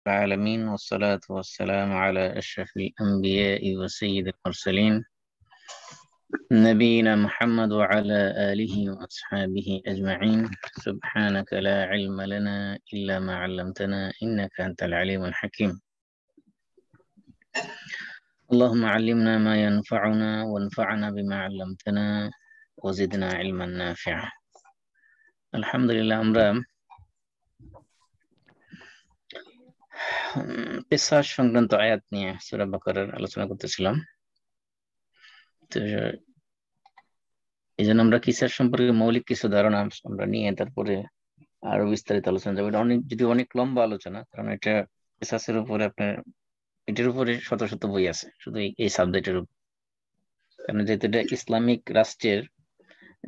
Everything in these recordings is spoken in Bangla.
العالمين والصلاة والسلام على أشرف الأنبياء وسيد المرسلين نبينا محمد وعلى آله وأصحابه أجمعين. سبحانك لا علم لنا إلا ما علمتنا إنك أنت العليم الحكيم. اللهم علمنا ما ينفعنا وانفعنا بما علمتنا وزدنا علما نافعا. الحمد لله। আমরা কিসাস সংক্রান্ত আয়াত নিয়ে সূরা বাকারার আলোচনা করতেছিলাম। তো এই জন্য আমরা কিসাস সম্পর্কে মৌলিক কিছু ধারণা আমরা নিয়ে তারপরে আরো বিস্তারিত আলোচনা যাবো। এটা অনেক লম্বা আলোচনা, কারণ এটা কিসাসের উপরে এটার উপরে শত শত বই আছে শুধু এই সাবজেক্টের উপর। কারণ যেহেতু এটা ইসলামিক রাষ্ট্রের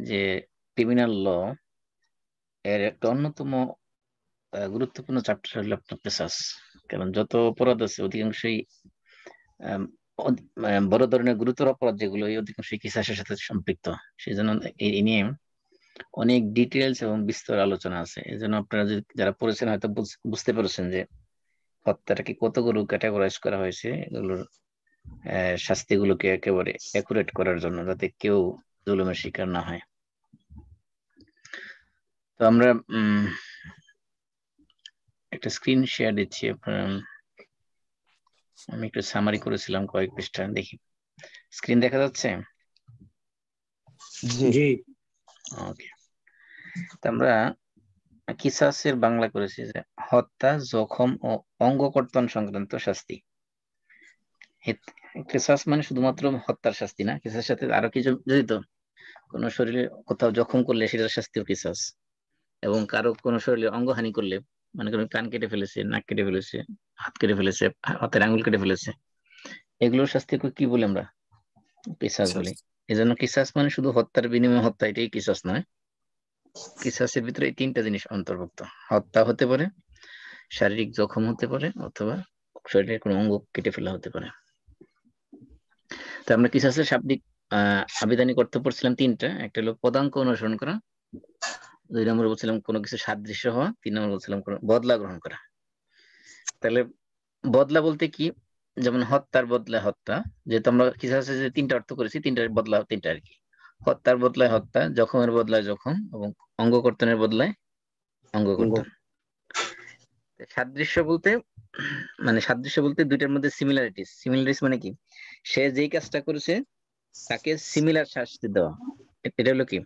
যে ক্রিমিনাল ল এর একটা অন্যতম গুরুত্বপূর্ণ চ্যাপ্টার হলো আপনার কিসাস। কারণ যত অপরাধ আছে অধিকাংশই বড় ধরনের গুরুতর অপরাধ যেগুলো এই অধিকাংশই কিসাসের সাথে সম্পৃক্ত। সেই জন্য এই নিয়ে অনেক ডিটেলস এবং বিস্তর আলোচনা আছে। এই জন্য আপনারা যারা পড়েছেন হয়তো বুঝতে পেরেছেন যে হত্যাটাকে কতগুলো ক্যাটাগরাইজ করা হয়েছে, এগুলোর শাস্তিগুলোকে একেবারে অ্যাকুরেট করার জন্য, যাতে কেউ জুলুমের শিকার না হয়। তো আমরা একটা স্ক্রিন শেয়ার দিচ্ছি। আমি একটু সামারি করেছিলাম কয়েক পৃষ্ঠা, দেখি স্ক্রিন দেখা যাচ্ছে? জি। ওকে। তো আমরা কিসাসের বাংলা করেছি যে হত্যা, জখম ও অঙ্গকর্তন সংক্রান্ত শাস্তি। কিসাস মানে শুধুমাত্র হত্যার শাস্তি না, কিসাসের সাথে আরো কিছু জড়িত। কোন শরীরে কোথাও জখম করলে সেটার শাস্তিও কিসাস, এবং কারো কোন শরীরে অঙ্গহানি করলে, মানে কোনো কান কেটে ফেলেছে, নাক কেটে ফেলেছে, হাত কেটে ফেলেছে, হাতের আঙুল কেটে ফেলেছে, এগুলোর শাস্তি কি বলি আমরা? কিসাস বলি। এই জন্য কিসাস মানে শুধু হত্যার বিনিময়ে হত্যা, এটাই কিসাস নয়। কিসাসের ভিতরে এই তিনটা জিনিস অন্তর্ভুক্ত। হত্যা হতে পারে, শারীরিক জখম হতে পারে, অথবা শরীরের কোনো অঙ্গ কেটে ফেলা হতে পারে। তো আমরা কিসাসের শাব্দিক আবিধানিক অর্থ পড়ছিলাম তিনটা। একটা হলো পদাঙ্ক অনুসরণ করা, 2 নম্বর বলছিলাম কোনো কিছু সাদৃশ্য হওয়া, 3 নম্বর বলছিলাম কোনো বদলা গ্রহণ করা। তাহলে বদলা বলতে কি? যেমন হত্যার বদলা হত্যা, যেহেতু আমরা কিসাসে যে তিনটা অর্থ করেছি, তিনটার বদলা তিনটা আর কি। হত্যার বদলায় হত্যা, জখমের বদলায় জখম, এবং অঙ্গকর্তনের বদলায় অঙ্গকর্তন। সাদৃশ্য বলতে দুইটার মধ্যে সিমিলারিটিস মানে কি? সে যেই কাজটা করেছে তাকে সিমিলার শাস্তি দেওয়া, এটা হলো কি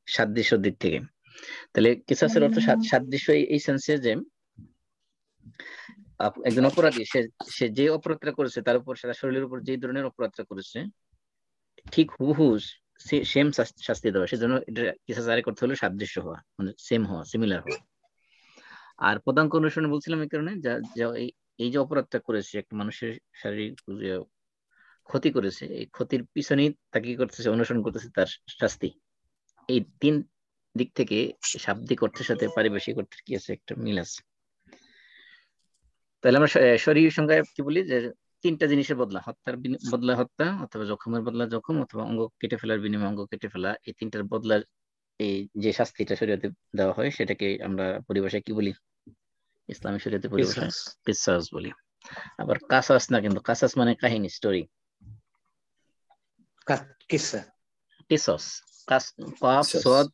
সাদৃশ্য দিক থেকে। তাহলে কিসাসের অর্থ সাদৃশ্য এই সেন্সে যে একজন অপরাধী সে যে অপরাধটা করেছে তার উপর, সারা শরীরের উপর যে ধরনের অপরাধটা করেছে ঠিক হুবহু সেম শাস্তি দেওয়া। সেজন্য এটা কিসাস আরেক অর্থ হলো সাদৃশ্য হওয়া, মানে সেম হওয়া, সিমিলার হওয়া। আর পদাঙ্ক অনুসরণ বলছিলাম এই কারণে, এই যে অপরাধটা করেছে, একটা মানুষের শারীরিক ক্ষতি করেছে, এই ক্ষতির পিছনেই তাকে কি করতেছে, অনুসরণ করতেছে তার শাস্তি। এই তিন দিক থেকে শাব্দিক অর্থের সাথে পারিভাষিক অর্থের কি আছে, একটা মিল আছে। তাহলে আমরা শরীর সংজ্ঞায় কি বলি যে তিনটা জিনিসের বদলা, হত্যার বদলা হত্যা, অথবা জখমের বদলা জখম, অথবা অঙ্গ কেটে ফেলার বিনিময়ে অঙ্গ কেটে ফেলা। এই তিনটার বদলা এই যে শাস্তিটা শরীয়তে দেওয়া হয় সেটাকে আমরা পরিভাষায় কি বলি? ইসলামী শরীয়তে পরিভাষায় কিসাস বলি। আবার কাসাস না, কিন্তু কাসাস মানে কাহিনী, স্টোরি। কিসাস, কাফ সাদ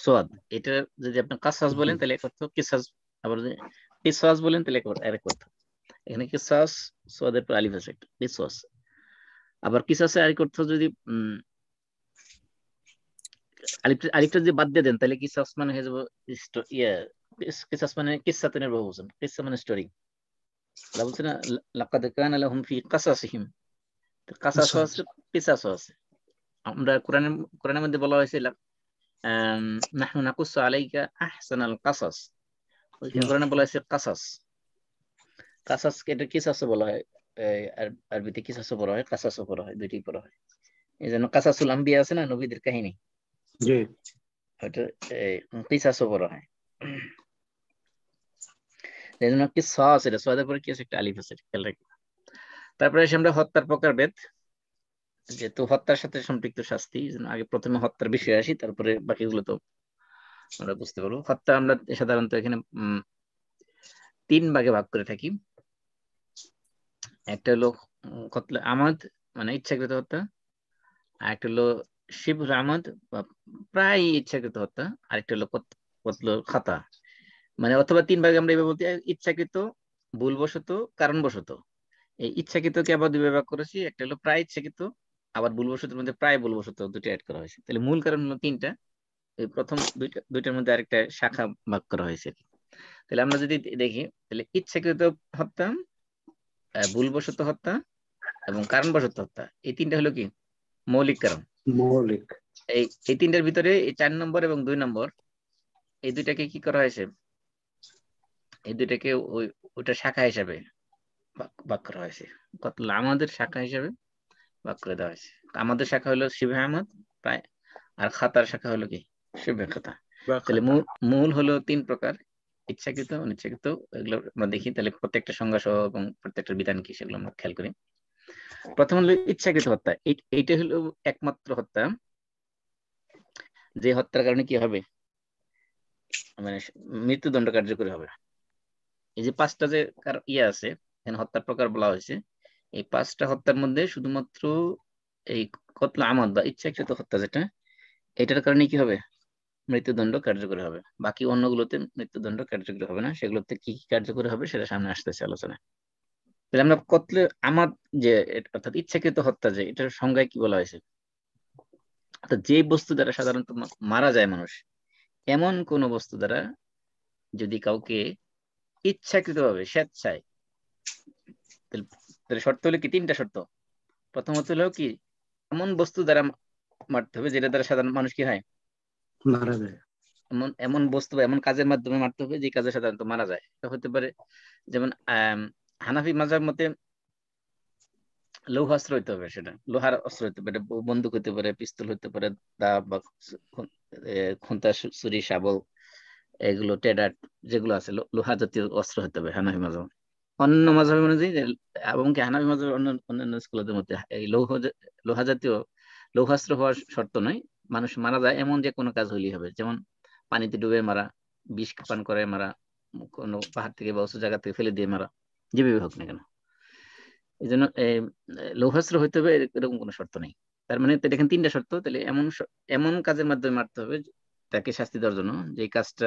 সাদ, এটা যদি আপনি কাসাস বলেন তাহলে এক অর্থ, কিসাস আবার যদি কিসাস বলেন তাহলে আরেক অর্থ। এখানে কিসাস সাদের পর আলিফ আছে একটা, কিসাস। আবার কিসাসের আরেক অর্থ যদি আলিফটা যদি বাদ দিয়ে দেন তাহলে কিসাস মানে হয়ে যাবে কিসাস মানে কিসাতুনের বহুবচন, কিসা মানে স্টোরি। আল্লাহ বলছে না লাকাদ কানা লাহুম ফি কাসাসিহিম, কাসাস আছে, কিসাস আছে। আমরা কোরআনের মধ্যে বলা হয়েছে নাহনু নাকুসসু আলাইকা আহসানাল কাসাস, ওইখানে কোরআনে বলা হয়েছে কাসাস। কাসাসকে এটা কিসাসও বলা হয়, আরবিতে কিসাসও বলা হয়, কাসাসও বলা হয়, দুইটাই বলা হয়। এই জন্য কাসাসুল আম্বিয়া আছে না, নবীদের কাহিনী, ওইটা কিসাসও বলা হয়। এই জন্য কিসাস, এটা সাদের পরে কি আছে, একটা আলিফ আছে, খেয়াল রাখবেন। তারপরে এসে আমরা হত্যার প্রকারভেদ, যেহেতু হত্যার সাথে সম্পৃক্ত শাস্তি, আগে প্রথমে হত্যার বিষয়ে আসি, তারপরে বাকিগুলো তো আমরা বুঝতে পারবো। হত্যা আমরা সাধারণত এখানে 3 ভাগে ভাগ করে থাকি। একটা হলো কতলা আমাদ, মানে ইচ্ছাকৃত হত্যা, আর একটা হলো শিবুল আমাদ বা প্রায় ইচ্ছাকৃত হত্যা, আরেকটা হলো কতল খাতা। মানে অথবা তিন ভাগে আমরা এভাবে বলতে পারি, ইচ্ছাকৃত, ভুলবশত, কারণবশত। এই ইচ্ছাকৃতকে আবার দুই ভাগ করেছি, একটা হলো প্রায় ইচ্ছাকৃত, আবার ভুলবশতের মধ্যে প্রায় ভুলবশত দুটো অ্যাড করা হয়েছে। তাহলে মূল কারণ হলো তিনটা, এই প্রথম দুইটার মধ্যে আরেকটা শাখা ভাগ করা হয়েছে। তাহলে আমরা যদি দেখি, তাহলে ইচ্ছাকৃত হত্যা, ভুলবশত হত্যা এবং কারণবশত হত্যা, এই তিনটা হলো কি মৌলিক কারণ। মৌলিক। এই এই তিনটার ভিতরে এই 4 নম্বর এবং 2 নম্বর, এই দুইটাকে কি করা হয়েছে, এই দুইটাকে ওইটা শাখা হিসাবে ভাগ করা হয়েছে। আমাদের শাখা হিসাবে ভাগ করে দেওয়া হয়েছে। আমাদের শাখা হলো শিবে আহমদ প্রায়, আর খাতার শাখা হলো কি শিবে খাতা। বা তাহলে খাতা। মূল হলো 3 প্রকার, ইচ্ছাকৃত, অনিচ্ছাকৃত। এগুলো আমরা দেখি, তাহলে প্রত্যেকটা সংজ্ঞা সহ এবং প্রত্যেকটা বিধান কি সেগুলো আমরা খেয়াল করি। প্রথম হলো ইচ্ছাকৃত হত্যা। এইটা হলো একমাত্র হত্যা যে হত্যার কারণে কি হবে, মানে মৃত্যুদণ্ড কার্যকরী হবে। এই যে 5টা যে ইয়ে আছে এখানে হত্যার প্রকার বলা হয়েছে, এই 5টা হত্যার মধ্যে শুধুমাত্র এই কতলা আমাদ বা ইচ্ছাকৃত হত্যা যেটা, এটার কারণে কি হবে, মৃত্যুদণ্ড কার্যকরী হবে। বাকি অন্যগুলোতে মৃত্যুদণ্ড কার্যকরী হবে না। সেগুলোতে কি কি কার্যকরী হবে সেটা সামনে আসতেছে আলোচনায়। তাহলে আমরা কতলে আমাদ যে অর্থাৎ ইচ্ছাকৃত হত্যা, যে এটার সংজ্ঞায় কি বলা হয়েছে, অর্থাৎ যে বস্তু দ্বারা সাধারণত মারা যায় মানুষ, এমন কোন বস্তু দ্বারা যদি কাউকে ইচ্ছাকৃতভাবে স্বেচ্ছায়, তাহলে তাহলে শর্ত হলো কি 3টা শর্ত। প্রথমত হলো কি এমন বস্তু দ্বারা মারতে হবে যেটা দ্বারা সাধারণ মানুষ কি হয়, মারা যায়। এমন এমন বস্তু বা এমন কাজের মাধ্যমে মারতে হবে যে কাজে সাধারণত মারা যায়। এটা হতে পারে যেমন হানাফি মাযহাব মতে লৌহাস্ত্র হইতে হবে, সেটা লোহার অস্ত্র হইতে পারে, বন্দুক হইতে পারে, পিস্তল হইতে পারে, দা বা খুন্তা, ছুরি, শাবল, এগুলো টেডার যেগুলো আছে লোহা জাতীয় অস্ত্র হতে হবে হানাফি মাযহাব। অন্য মাযহাব অনুযায়ী এবং কি হানাফি মাযহাবের অন্যান্য স্কুলদের মধ্যে এই লোহা জাতীয় লৌহাস্ত্র হওয়ার শর্ত নয়, মানুষ মারা যায় এমন যে কোনো কাজ হইলেই হবে। যেমন পানিতে ডুবে মারা, বিষ পান করে মারা, কোনো পাহাড় থেকে বা উঁচু জায়গা থেকে ফেলে দিয়ে মারা, যেভাবে হোক না কেন। এই জন্য লৌহাস্ত্র হইতে হবে এরকম কোনো শর্ত নেই। তার মানে দেখেন 3টা শর্ত। তাহলে এমন কাজের মাধ্যমে মারতে হবে তাকে শাস্তি দেওয়ার জন্য যে কাজটা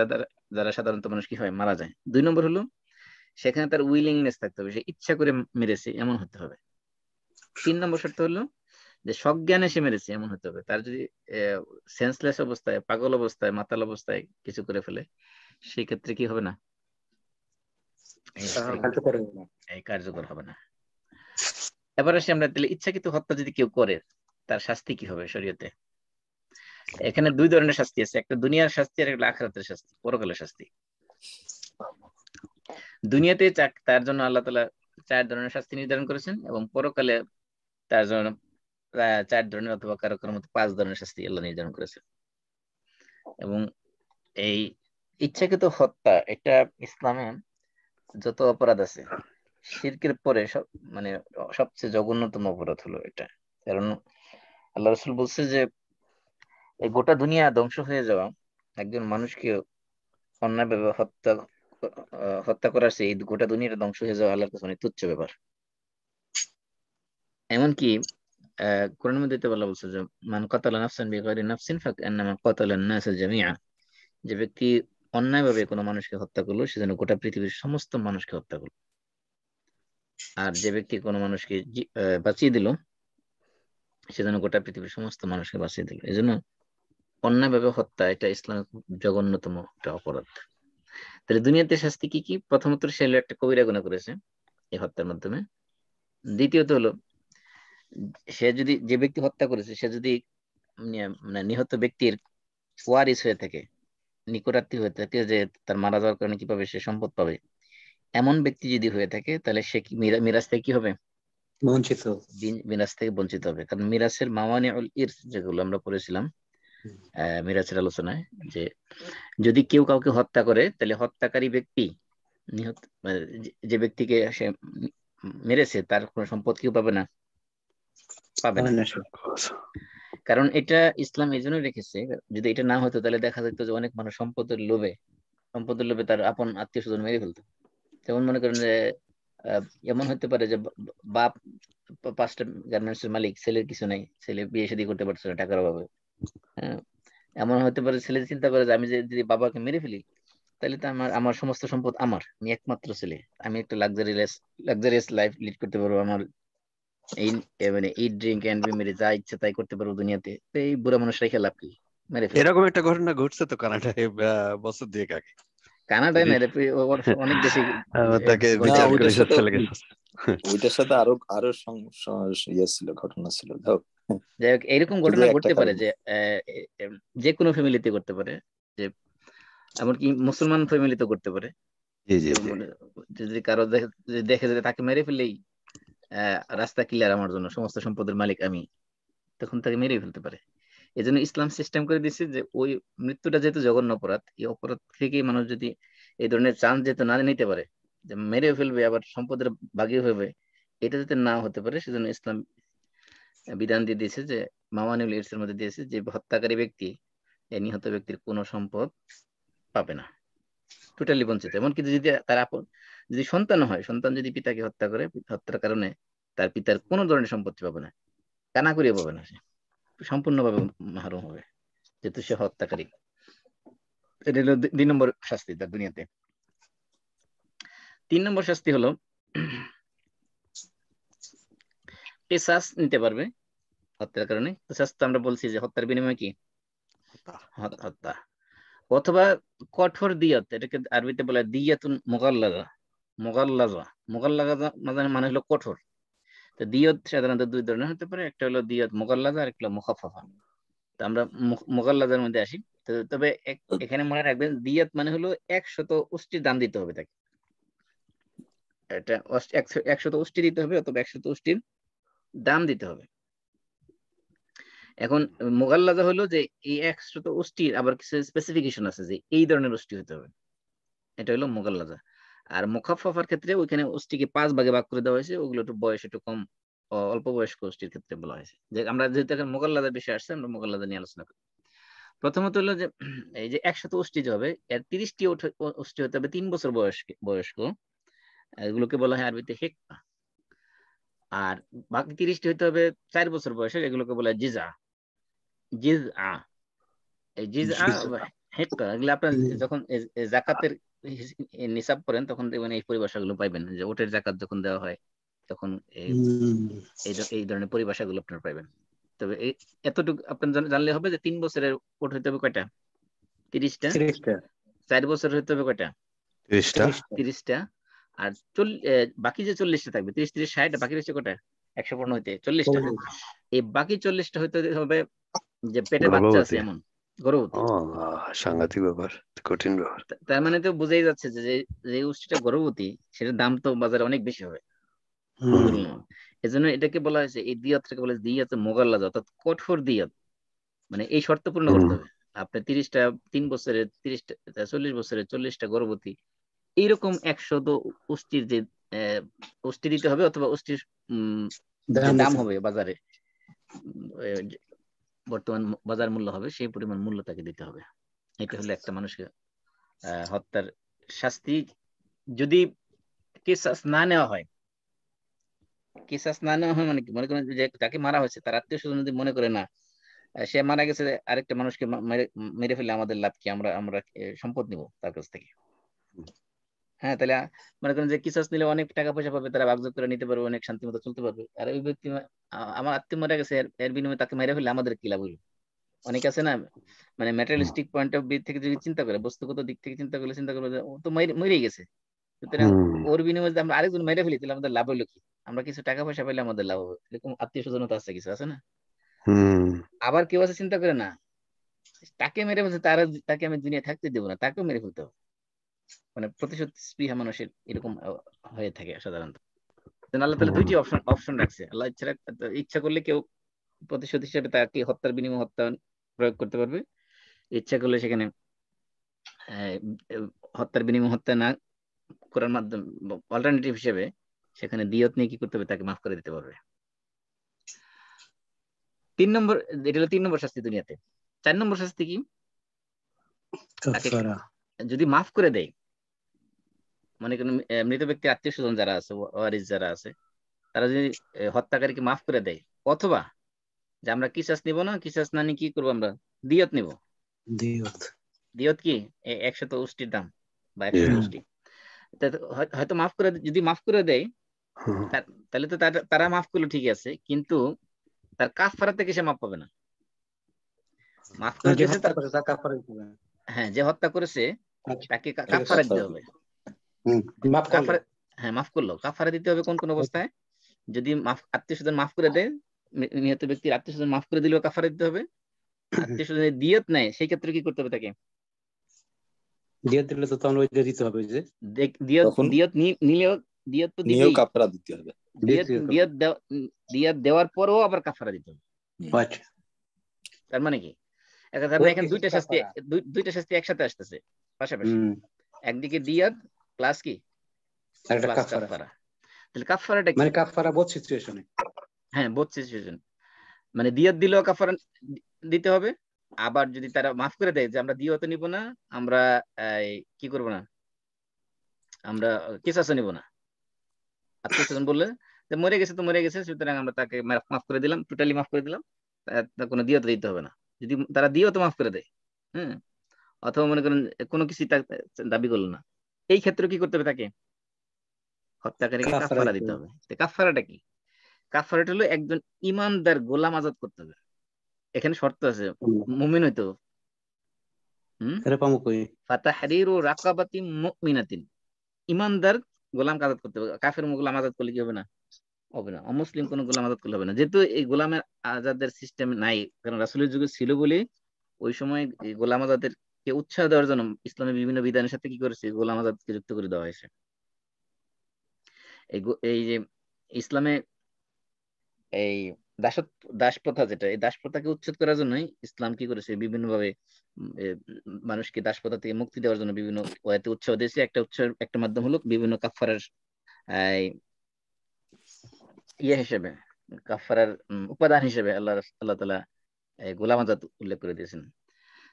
দ্বারা সাধারণত মানুষ কি হয়, মারা যায়। 2 নম্বর হলো সেখানে তার উইলিংনেস থাকতে হবে, সে ইচ্ছা করে মেরেছে এমন হতে হবে। 3 নম্বর শর্ত হলো যে সজ্ঞানে সে মেরেছে এমন হতে হবে। তার যদি সেন্সলেস অবস্থায়, পাগল অবস্থায়, মাতাল অবস্থায় কিছু করে ফেলে, সেই ক্ষেত্রে কি হবে না, কার্যকর হবে না। এই কার্যকর হবে না। এবার আসি আমরা, তাহলে ইচ্ছাকৃত হত্যা যদি কেউ করে তার শাস্তি কি হবে শরীয়তে। এখানে 2 ধরনের শাস্তি আছে, একটা দুনিয়ার শাস্তি আর একটা আখিরাতের শাস্তি, পরকালের শাস্তি। দুনিয়াতে তার জন্য আল্লাহ তাআলা 4 ধরনের শাস্তি নির্ধারণ করেছেন, এবং পরকালে তার জন্য 4 ধরনের অথবা কারো কারো মতো 5 ধরনের শাস্তি আল্লাহ নির্ধারণ করেছেন। এবং এই ইচ্ছাকৃত হত্যা এটা ইসলামে যত অপরাধ আছে শিরকের পরে মানে সবচেয়ে জঘন্যতম অপরাধ হলো এটা। কারণ আল্লাহ রাসূল বলছে যে এই গোটা দুনিয়া ধ্বংস হয়ে যাওয়া, একজন মানুষকে অন্যায়ভাবে হত্যা করার চেয়ে এই গোটা দুনিয়াটা ধ্বংস হয়ে যাওয়া আল্লাহর কাছে অনেক তুচ্ছ ব্যাপার। এমনকি কোরআনের মধ্যে তো আল্লাহ বলছে যে মান কাতালা নাফসান বিগাইরি নাফসিন ফাকান্নামা কাতালান নাস জামিআ, যে ব্যক্তি অন্যায়ভাবে কোনো মানুষকে হত্যা করলো সে যেন গোটা পৃথিবীর সমস্ত মানুষকে হত্যা করলো। আর যে ব্যক্তি কোনো মানুষকে বাঁচিয়ে দিল সে যেন গোটা পৃথিবীর সমস্ত মানুষকে বাঁচিয়ে দিল। এই জন্য অন্যায়ভাবে হত্যা এটা ইসলামের খুব জঘন্যতম একটা অপরাধ। তাহলে দুনিয়াতে শাস্তি কি কি, প্রথমত সে একটা কবিরা গুনাহ করেছে এই হত্যার মাধ্যমে। দ্বিতীয়ত হলো সে যদি, যে ব্যক্তি হত্যা করেছে সে যদি মানে নিহত ব্যক্তির ওয়ারিস হয়ে থাকে, নিকটাত্মীয় হয়ে থাকে, যে তার মারা যাওয়ার কারণে কিভাবে সে সম্পদ পাবে, এমন ব্যক্তি যদি হয়ে থাকে তাহলে সে কি মিরাজ থেকে কি হবে, বঞ্চিত। মিরাজ থেকে বঞ্চিত হবে। কারণ মিরাজের মাওয়ানিউল ইরস যেগুলো আমরা পড়েছিলাম মিরাজের আলোচনায়, যে যদি কেউ কাউকে হত্যা করে তাহলে হত্যাকারী ব্যক্তি নিহত যে ব্যক্তিকে সে মেরেছে তার কোনো সম্পদ কেউ পাবে না, পাবে না। কারণ এটা ইসলাম এই জন্য রেখেছে, যদি এটা না হতো তাহলে দেখা যেত যে অনেক মানুষ সম্পদের লোভে তার আপন আত্মীয় স্বজন মেরে ফেলতো। যেমন মনে করেন যে এমন হতে পারে যে বাপ 5টা গার্মেন্টস এর মালিক, ছেলের কিছু নাই, ছেলে বিয়ে শাদী করতে পারছে না টাকার অভাবে। হ্যাঁ, এমন হতে পারে ছেলে চিন্তা করে যে আমি যদি বাবাকে মেরে ফেলি, তাহলে তো আমার আমার সমস্ত সম্পদ আমার, আমি একমাত্র ছেলে, আমি একটা লাক্সারিয়াস লাইফ লিড করতে পারবো, আমার এই মানে ইট ড্রিঙ্ক এন্ড বি মেরে যা ইচ্ছা তাই করতে পারবো দুনিয়াতে। তো এই বুড়া মানুষ রেখে লাভ কি, মেরে ফেল। এরকম একটা ঘটনা ঘটছে তো কানাডায় বছর দুয়েক আগে। কানাডায় না, এটা অনেক দেশে তাকে না, ঘটে রিটার্ন থাকে। করে ওইটার সাথে চলে গেছে। ওইটার সাথে আরো আরো ইয়ে ছিল, ঘটনা ছিল। যাও, যাই হোক, এইরকম শুধু ঘটনা একটা ঘটতে পারে কারণ। যে যে কোনো ফ্যামিলিতে করতে পারে, যে এমনকি মুসলমান ফ্যামিলিতে করতে পারে। জি জি যে জি। যদি কারো দেখে যে তাকে মেরে ফেললেই রাস্তা ক্লিয়ার, আমার জন্য সমস্ত সম্পদের মালিক আমি, তখন তাকে মেরে ফেলতে পারে। এই জন্য ইসলাম সিস্টেম করে দিচ্ছে যে ওই মৃত্যুটা যেহেতু জঘন্য অপরাধ, এই অপরাধ থেকে মানুষ যদি এই ধরনের চান্স যেহেতু না নিতে পারে, যে মেরে ফেলবে আবার সম্পদের ভাগী হবে, এটা যাতে না হতে পারে, সেজন্য ইসলাম বিধান দিয়ে দিয়েছে যে মাওয়ানিউল ইরসের মধ্যে দিয়েছে যে হত্যাকারী ব্যক্তি এই নিহত ব্যক্তির কোনো সম্পদ পাবে না, টোটালি বঞ্চিত। এমনকি যদি তার আপন যদি সন্তান হয়, সন্তান যদি পিতাকে হত্যা করে, হত্যার কারণে তার পিতার কোনো ধরনের সম্পত্তি পাবে না, কানা করিয়ে পাবে না, সে সম্পূর্ণভাবে মাহরুম হবে, যেহেতু সে হত্যাকারী। এটা হলো 2 নম্বর শাস্তি তার দুনিয়াতে। 3 নম্বর শাস্তি হলো পেসাস নিতে পারবে হত্যার কারণে। পেসাস তো আমরা বলছি যে হত্যার বিনিময়ে কি, হত্যা, অথবা কঠোর দিয়ত, এটাকে আরবিতে বলে দিয়াতুন মুগাল্লাযা। মুগাল্লাযা মুগাল্লাযা মানে হলো কঠোর। তো দিয়ত সাধারণত 2 ধরনের হতে পারে, একটা হলো দিয়ত মুগাল্লাযা আর একটা হলো মুখাফফাফা। তো আমরা মুগাল্লাযার মধ্যে আসি। তো তবে এখানে মনে রাখবেন, দিয়ত মানে হলো 100 উষ্টির দাম দিতে হবে তাকে, এটা 100 উষ্টি দিতে হবে, অথবা 100 উষ্টির দাম দিতে হবে। এখন মুগাল্লাযা হলো যে এই 100 উষ্টির আবার কিছু স্পেসিফিকেশন আছে, যে এই ধরনের উষ্টি হতে হবে, এটা হলো মুগাল্লাযা। আর মুখাফফার ক্ষেত্রে ওইখানে উষ্টিকে 5 ভাগে ভাগ করে দেওয়া হয়েছে, ওগুলো একটু বয়স একটু কম, অল্প বয়স্ক উষ্টির ক্ষেত্রে বলা হয়েছে। যে আমরা যেহেতু এখন মুগাল্লাযার বিষয়ে আসছে, আমরা মুগাল্লাযা নিয়ে আলোচনা করি। প্রথমত হলো যে এই যে 100 উষ্টি যে হবে, এর 30টি উষ্টি হতে হবে 3 বছর বয়স্ক, এগুলোকে বলা হয় আরবিতে হেক্কা। আর বাকি 30টি হতে হবে 4 বছর বয়সের, এগুলোকে বলা হয় জিজা। জিজআ, এই জিজআ হেক্কা, এগুলো আপনার যখন জাকাতের নিসাব করেন তখন দেখবেন এই পরিভাষাগুলো পাইবেন, যে ওটের জাকাত যখন দেওয়া হয় তখন এই ধরনের পরিভাষাগুলো আপনারা পাইবেন। তবে এতটুকু আপনার জানলে হবে যে 3 বছরের ওট হইতে হবে কয়টা, 30টা। 30টা 4 বছর হইতে হবে কয়টা, 30টা। 30টা। আর বাকি যে 40টা থাকবে, 30 30 60, বাকি রয়েছে কয়টা, 115 হইতে 40টা। এই বাকি 40টা হইতে হবে যে পেটে বাচ্চা আছে গর্ভবতী। এমন, গর্ভবতী। ও সাংঘাতিক ব্যাপার, কঠিন ব্যাপার। তার মানে তো বোঝাই যাচ্ছে যে যে উষ্টিটা গর্ভবতী, সেটার দাম তো বাজারে অনেক বেশি হবে তুলনায়। এজন্য এটাকে বলা হয়েছে, এই দিয়াতটাকে বলা হয়েছে দিয়াতে মোগাল্লাযা, অর্থাৎ কঠোর দিয়াত। মানে এই শর্ত পূর্ণ করতে হবে, আপনি 30টা 3 বছরের, 30টা 40 বছরের, 40টা গর্ভবতী, এইরকম 100 উষ্টির যে উষ্টি দিতে হবে, অথবা উষ্টির যে দাম হবে বাজারে, বর্তমান বাজার মূল্য হবে সেই পরিমাণ মূল্য তাকে দিতে হবে। এটা হলো একটা মানুষকে হত্যার শাস্তি। যদি কিসাস না নেওয়া হয়, কিসাস না নেওয়া হয় মানে কি, মনে করেন যে যাকে মারা হয়েছে তার আত্মীয় স্বজন যদি মনে করে না, সে মারা গেছে, আরেকটা মানুষকে মেরে ফেলে আমাদের লাভ কি, আমরা আমরা সম্পদ নিব তার কাছ থেকে। হ্যাঁ, তাহলে মনে করেন যে কিসাস নিলে অনেক টাকা পয়সা পাবে, তারা ভাগযোগ করে নিতে পারবে, অনেক শান্তি মতো চলতে পারবে। আর ওই ব্যক্তি আমার আত্মীয় মারা গেছে, এর বিনিময়ে তাকে মেরে ফেলে আমাদের কি লাভ হইলো। অনেক আছে না, মানে ম্যাটেরিয়ালিস্টিক পয়েন্ট অফ ভিউ থেকে যদি চিন্তা করে, বস্তুগত দিক থেকে চিন্তা করলে যে ও তো মরেই গেছে, সুতরাং ওর বিনিময়ে যদি আমরা আরেকজন মেরে ফেলি, তাহলে আমাদের লাভ হইলো কি, আমরা কিছু টাকা পয়সা পেলে আমাদের লাভ হবে, এরকম আত্মীয় স্বজন তো আছে, কিছু আছে না। আবার কেউ আছে চিন্তা করে না, তাকে মেরে ফেলছে, তাকে আমি দুনিয়া থাকতে দেবো না, তাকেও মেরে ফেলতে হবে। মানে প্রতিশোধ স্পৃহা মানুষের এরকম হয়ে থাকে সাধারণত। আল্লাহ তাআলা 2টি অপশন রাখছে। আল্লাহ ইচ্ছা করলে কেউ প্রতিশোধ হিসেবে তাকে হত্যার বিনিময়ে হত্যা প্রয়োগ করতে পারবে, ইচ্ছা করলে সেখানে আহ, হত্যার বিনিময়ে হত্যা না করার মাধ্যমে অল্টারনেটিভ হিসেবে সেখানে দিয়ত নিয়ে কি করতে হবে, তাকে মাফ করে দিতে পারবে। 3 নম্বর, এটা হলো 3 নম্বর শাস্তি দুনিয়াতে। 4 নম্বর শাস্তি কি, তাকে কাফারা যদি মাফ করে দেয়, মনে করেন মৃত ব্যক্তির আত্মীয় স্বজন যারা আছে, ওয়ারিস যারা আছে, তারা যদি হত্যাকারীকে মাফ করে দেয়, অথবা যে আমরা কিসাস নিব না, কিসাস না নিয়ে কি করবো, আমরা দিয়ত নিব। দিয়ত। দিয়ত কি 100 উষ্টির দাম বা জি। 100 উষ্টি। তা হয়তো মাফ করে, যদি মাফ করে দেয় হুম। তাহলে তো তারা মাফ করলো ঠিক আছে, কিন্তু তার কাফারা থেকে সে মাফ পাবে না। মাফ করে যে দিয়েছে হত্যা করে তার কাফারা দিতে হবে। হ্যাঁ, যে হত্যা করেছে আচ্ছা, তাকে ঠিক আছে। কাফারা দিতে হবে। মাফ করলো। কাফারা, হ্যাঁ মাফ করলো, কাফারা দিতে হবে কোন কোন অবস্থায়? যদি আত্মীয় স্বজন মাফ করে দেয়, নিহত ব্যক্তির আত্মীয় স্বজন মাফ করে দিলেও কাফারা দিতে হবে। আত্মীয় স্বজনের দিয়ত নেয়, সেই ক্ষেত্রে কি করতে হবে তাকে? দিয়ত দিলে তো তখন ওই যে দিতে হবে, যে দিয়ত তখন দিয়ত নিলেও দিয়ত তো নিয়েও দিবেই। কাফারা দিতে হবে। দিয়ত দেওয়ার পরেও আবার কাফারা দিতে হবে। আচ্ছা, তার মানে কি, তার মানে এখানে কিছু দুইটা শাস্তি, কাফারা। দুইটা শাস্তি একসাথে আসতেছে পাশাপাশি। হুম, একদিকে দিয়াত প্লাস কি, আর একটা প্লাস কাফারা। কাফারা। তাহলে কাফারাটা কি? মানে কাফারা বোথ সিচুয়েশনে। হ্যাঁ, বোথ সিচুয়েশন। মানে দিয়াত দিলেও কাফারা দিতে হবে, আবার যদি তারা মাফ করে দেয় যে আমরা দিয়াত নিব না, আমরা কি করব না, আমরা কিসাসও নিব না, আত্মীয় স্বজন বললে যে মরে গেছে তো মরে গেছে, সুতরাং আমরা তাকে মাফ করে দিলাম, টোটালি মাফ করে দিলাম, তার কোনো দিয়াত দিতে হবে না, যদি তারা দিয়াত মাফ করে দেয়। হ্যাঁ, অথবা মনে করেন কোনো কিছু দাবি করলো না, এই ক্ষেত্রে কি করতে হবে তাকে? হত্যাকারীকে কাফারা কাফারা দিতে দিতে হবে। হবে। তো কাফারাটা কি? কাফারাটা হলো একজন ইমানদার গোলাম আজাদ করতে হবে। এখানে শর্ত আছে, মুমিন হইতো। হুম, এটা পামু কই? ফাতাহরিরু রাকাবাতিন মুমিনাতিন, ইমানদার গোলাম আজাদ করতে হবে। কাফের গোলাম আজাদ করলে কি হবে না? হবে না। অমুসলিম কোনো গোলাম আজাদ করলে হবে না, যেহেতু এই গোলামের আজাদের সিস্টেম নাই, কারণ রাসূলের যুগে ছিল বলে ওই সময় এই গোলাম আজাদের কে উৎসাহ দেওয়ার জন্য ইসলামের বিভিন্ন বিধানের সাথে কি করেছে, গোলাম আজাদকে যুক্ত করে দেওয়া হয়েছে। এই যে ইসলামে এই দাস প্রথা, যেটা এই দাস প্রথাকে উচ্ছেদ করার জন্যই ইসলাম কি করেছে, বিভিন্ন ভাবে মানুষকে দাস প্রথা থেকে মুক্তি দেওয়ার জন্য বিভিন্ন ওয়াতে উৎসাহ দিয়েছে। একটা মাধ্যম হলো বিভিন্ন কাফারার ইয়ে হিসেবে, কাফারার উপাদান হিসেবে আল্লাহ তাআলা গোলাম আজাদ উল্লেখ করে দিয়েছেন।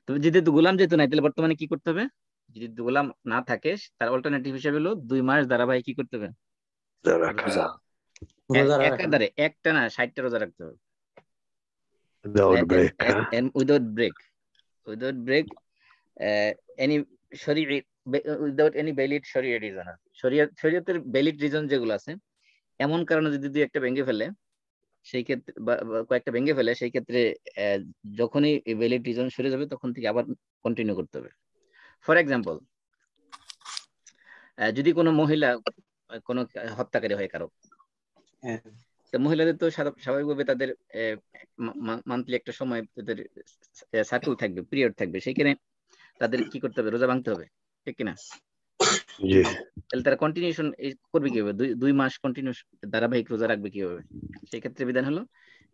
তবে যেহেতু গোলাম যেহেতু নাই, তাহলে বর্তমানে কি করতে হবে? যদি গোলাম না থাকে, তার অল্টারনেটিভ হিসেবে হলো 2 মাস ধারাবাহিক কি করতে হবে? রাখা। রোজা। রোজা রাখা। একাধারে একটা না 60টা রোজা রাখতে হবে, without break. Without break. Without break, any শরীর, উইদাউট এনি ভ্যালিড শরীয় রিজন। শরীয়তের ভ্যালিড রিজন যেগুলো আছে, এমন কারণে যদি দুই একটা ভেঙে ফেলে, সেই ক্ষেত্রে বা কয়েকটা ভেঙে ফেলে, সেই ক্ষেত্রে যখনই ভ্যালিড রিজন সরে যাবে, তখন থেকে আবার কন্টিনিউ করতে হবে। ফর এক্সাম্পল, যদি কোনো মহিলা কোনো হত্যাকারী হয় কারো, হ্যাঁ, তো মহিলাদের তো স্বাভাবিকভাবে তাদের মান্থলি একটা সময় তাদের সার্কেল থাকবে, পিরিয়ড থাকবে, সেইখানে তাদের কি করতে হবে? রোজা ভাঙতে হবে, ঠিক কিনা? জি। তাহলে তারা কন্টিনিউশন করবে কিভাবে? 2 মাস কন্টিনিউ ধারাবাহিক রোজা রাখবে কিভাবে? সেই ক্ষেত্রে বিধান হলো,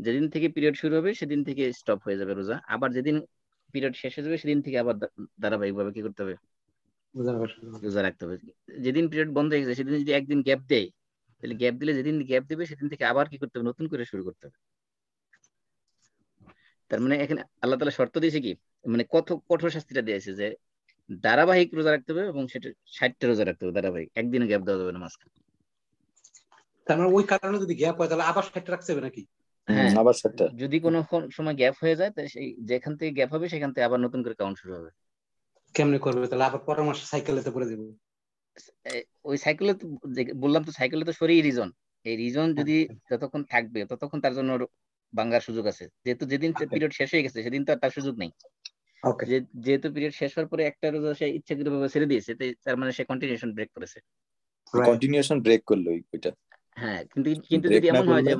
যেদিন থেকে পিরিয়ড শুরু হবে সেদিন থেকে স্টপ হয়ে যাবে রোজা, আবার যেদিন পিরিয়ড শেষ হয়ে যাবে সেদিন থেকে আবার ধারাবাহিক ভাবে কি করতে হবে? রোজা রাখা। রোজা রাখতে হবে। যেদিন পিরিয়ড বন্ধ হয়ে গেছে সেদিন যদি একদিন গ্যাপ দেয়, তাহলে গ্যাপ দিলে যেদিন গ্যাপ দিবে সেদিন থেকে আবার কি করতে হবে? নতুন করে শুরু করতে হবে। তার মানে এখানে আল্লাহ তাআলা শর্ত দিয়েছে কি, মানে কত কঠোর শাস্তিটা দিয়েছে, যে ধারাবাহিক রোজা রাখতে হবে, এবং সেটা 60টা রোজা রাখতে হবে ধারাবাহিক, একদিনও গ্যাপ দেওয়া যাবে না মাঝখানে। তার মানে ওই কারণে যদি গ্যাপ হয়, তাহলে আবার 60 রাখতে হবে নাকি? হ্যাঁ, আবার সেটা। যদি কোনো সময় গ্যাপ হয়ে যায়, তাহলে সেই যেখান থেকে গ্যাপ হবে সেখান থেকে আবার নতুন করে কাউন্ট শুরু হবে। কেমনে করবে তাহলে? আবার পরের মাসে সাইকেলেতে পড়ে দেবো? ওই সাইকেলে তো বললাম তো, সাইকেলে তো সরি রিজন, এই রিজন যদি যতক্ষণ থাকবে ততক্ষণ তার জন্য ভাঙার সুযোগ আছে, যেহেতু যেদিন পিরিয়ড শেষ হয়ে গেছে সেদিন তো আর তার সুযোগ নেই। ওকে। যেহেতু পিরিয়ড শেষ হওয়ার পরে একটা রোজা সে ইচ্ছাকৃতভাবে ছেড়ে দিয়েছে, তার মানে সে কন্টিনিউশন ব্রেক করেছে। কন্টিনিউশন ব্রেক করলো ওইটা। হ্যাঁ, কিন্তু ব্রেক যদি না এমন হয় করলে যে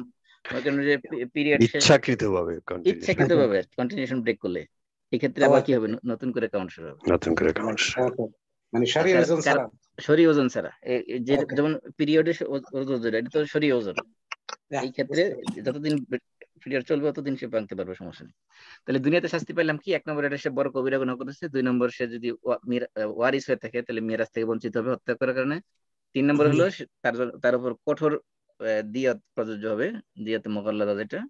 মনে করেন যে পিরিয়ড শেষ, ইচ্ছাকৃতভাবে কন্টিনিউশন, ইচ্ছাকৃতভাবে কন্টিনিউশন ব্রেক করলে, এই ক্ষেত্রে আবার কি হবে? নতুন করে কাউন্ট শুরু হবে। নতুন করে কাউন্ট। মানে শরীর ওজন ছাড়া। শরীর ওজন ছাড়া, Okay. যেমন পিরিয়ডে ওজন, এটা তো শরীর ওজন। এই ক্ষেত্রে যতদিন পিরিয়ড চলবে ততদিন সে ভাঙতে পারবে, সমস্যা নেই। তাহলে দুনিয়াতে শাস্তি পেলাম কি? 1 নম্বর, এটা সে বড় কবিরা গুনাহ করেছে। 2 নম্বর, সে যদি ওয়ারিস হয়ে থাকে তাহলে মিরাজ থেকে বঞ্চিত হবে হত্যা করার কারণে। 3 নম্বর হলো তার উপর কঠোর দিয়াত প্রযোজ্য হবে, দিয়াতে মুগাল্লাদা যেটা।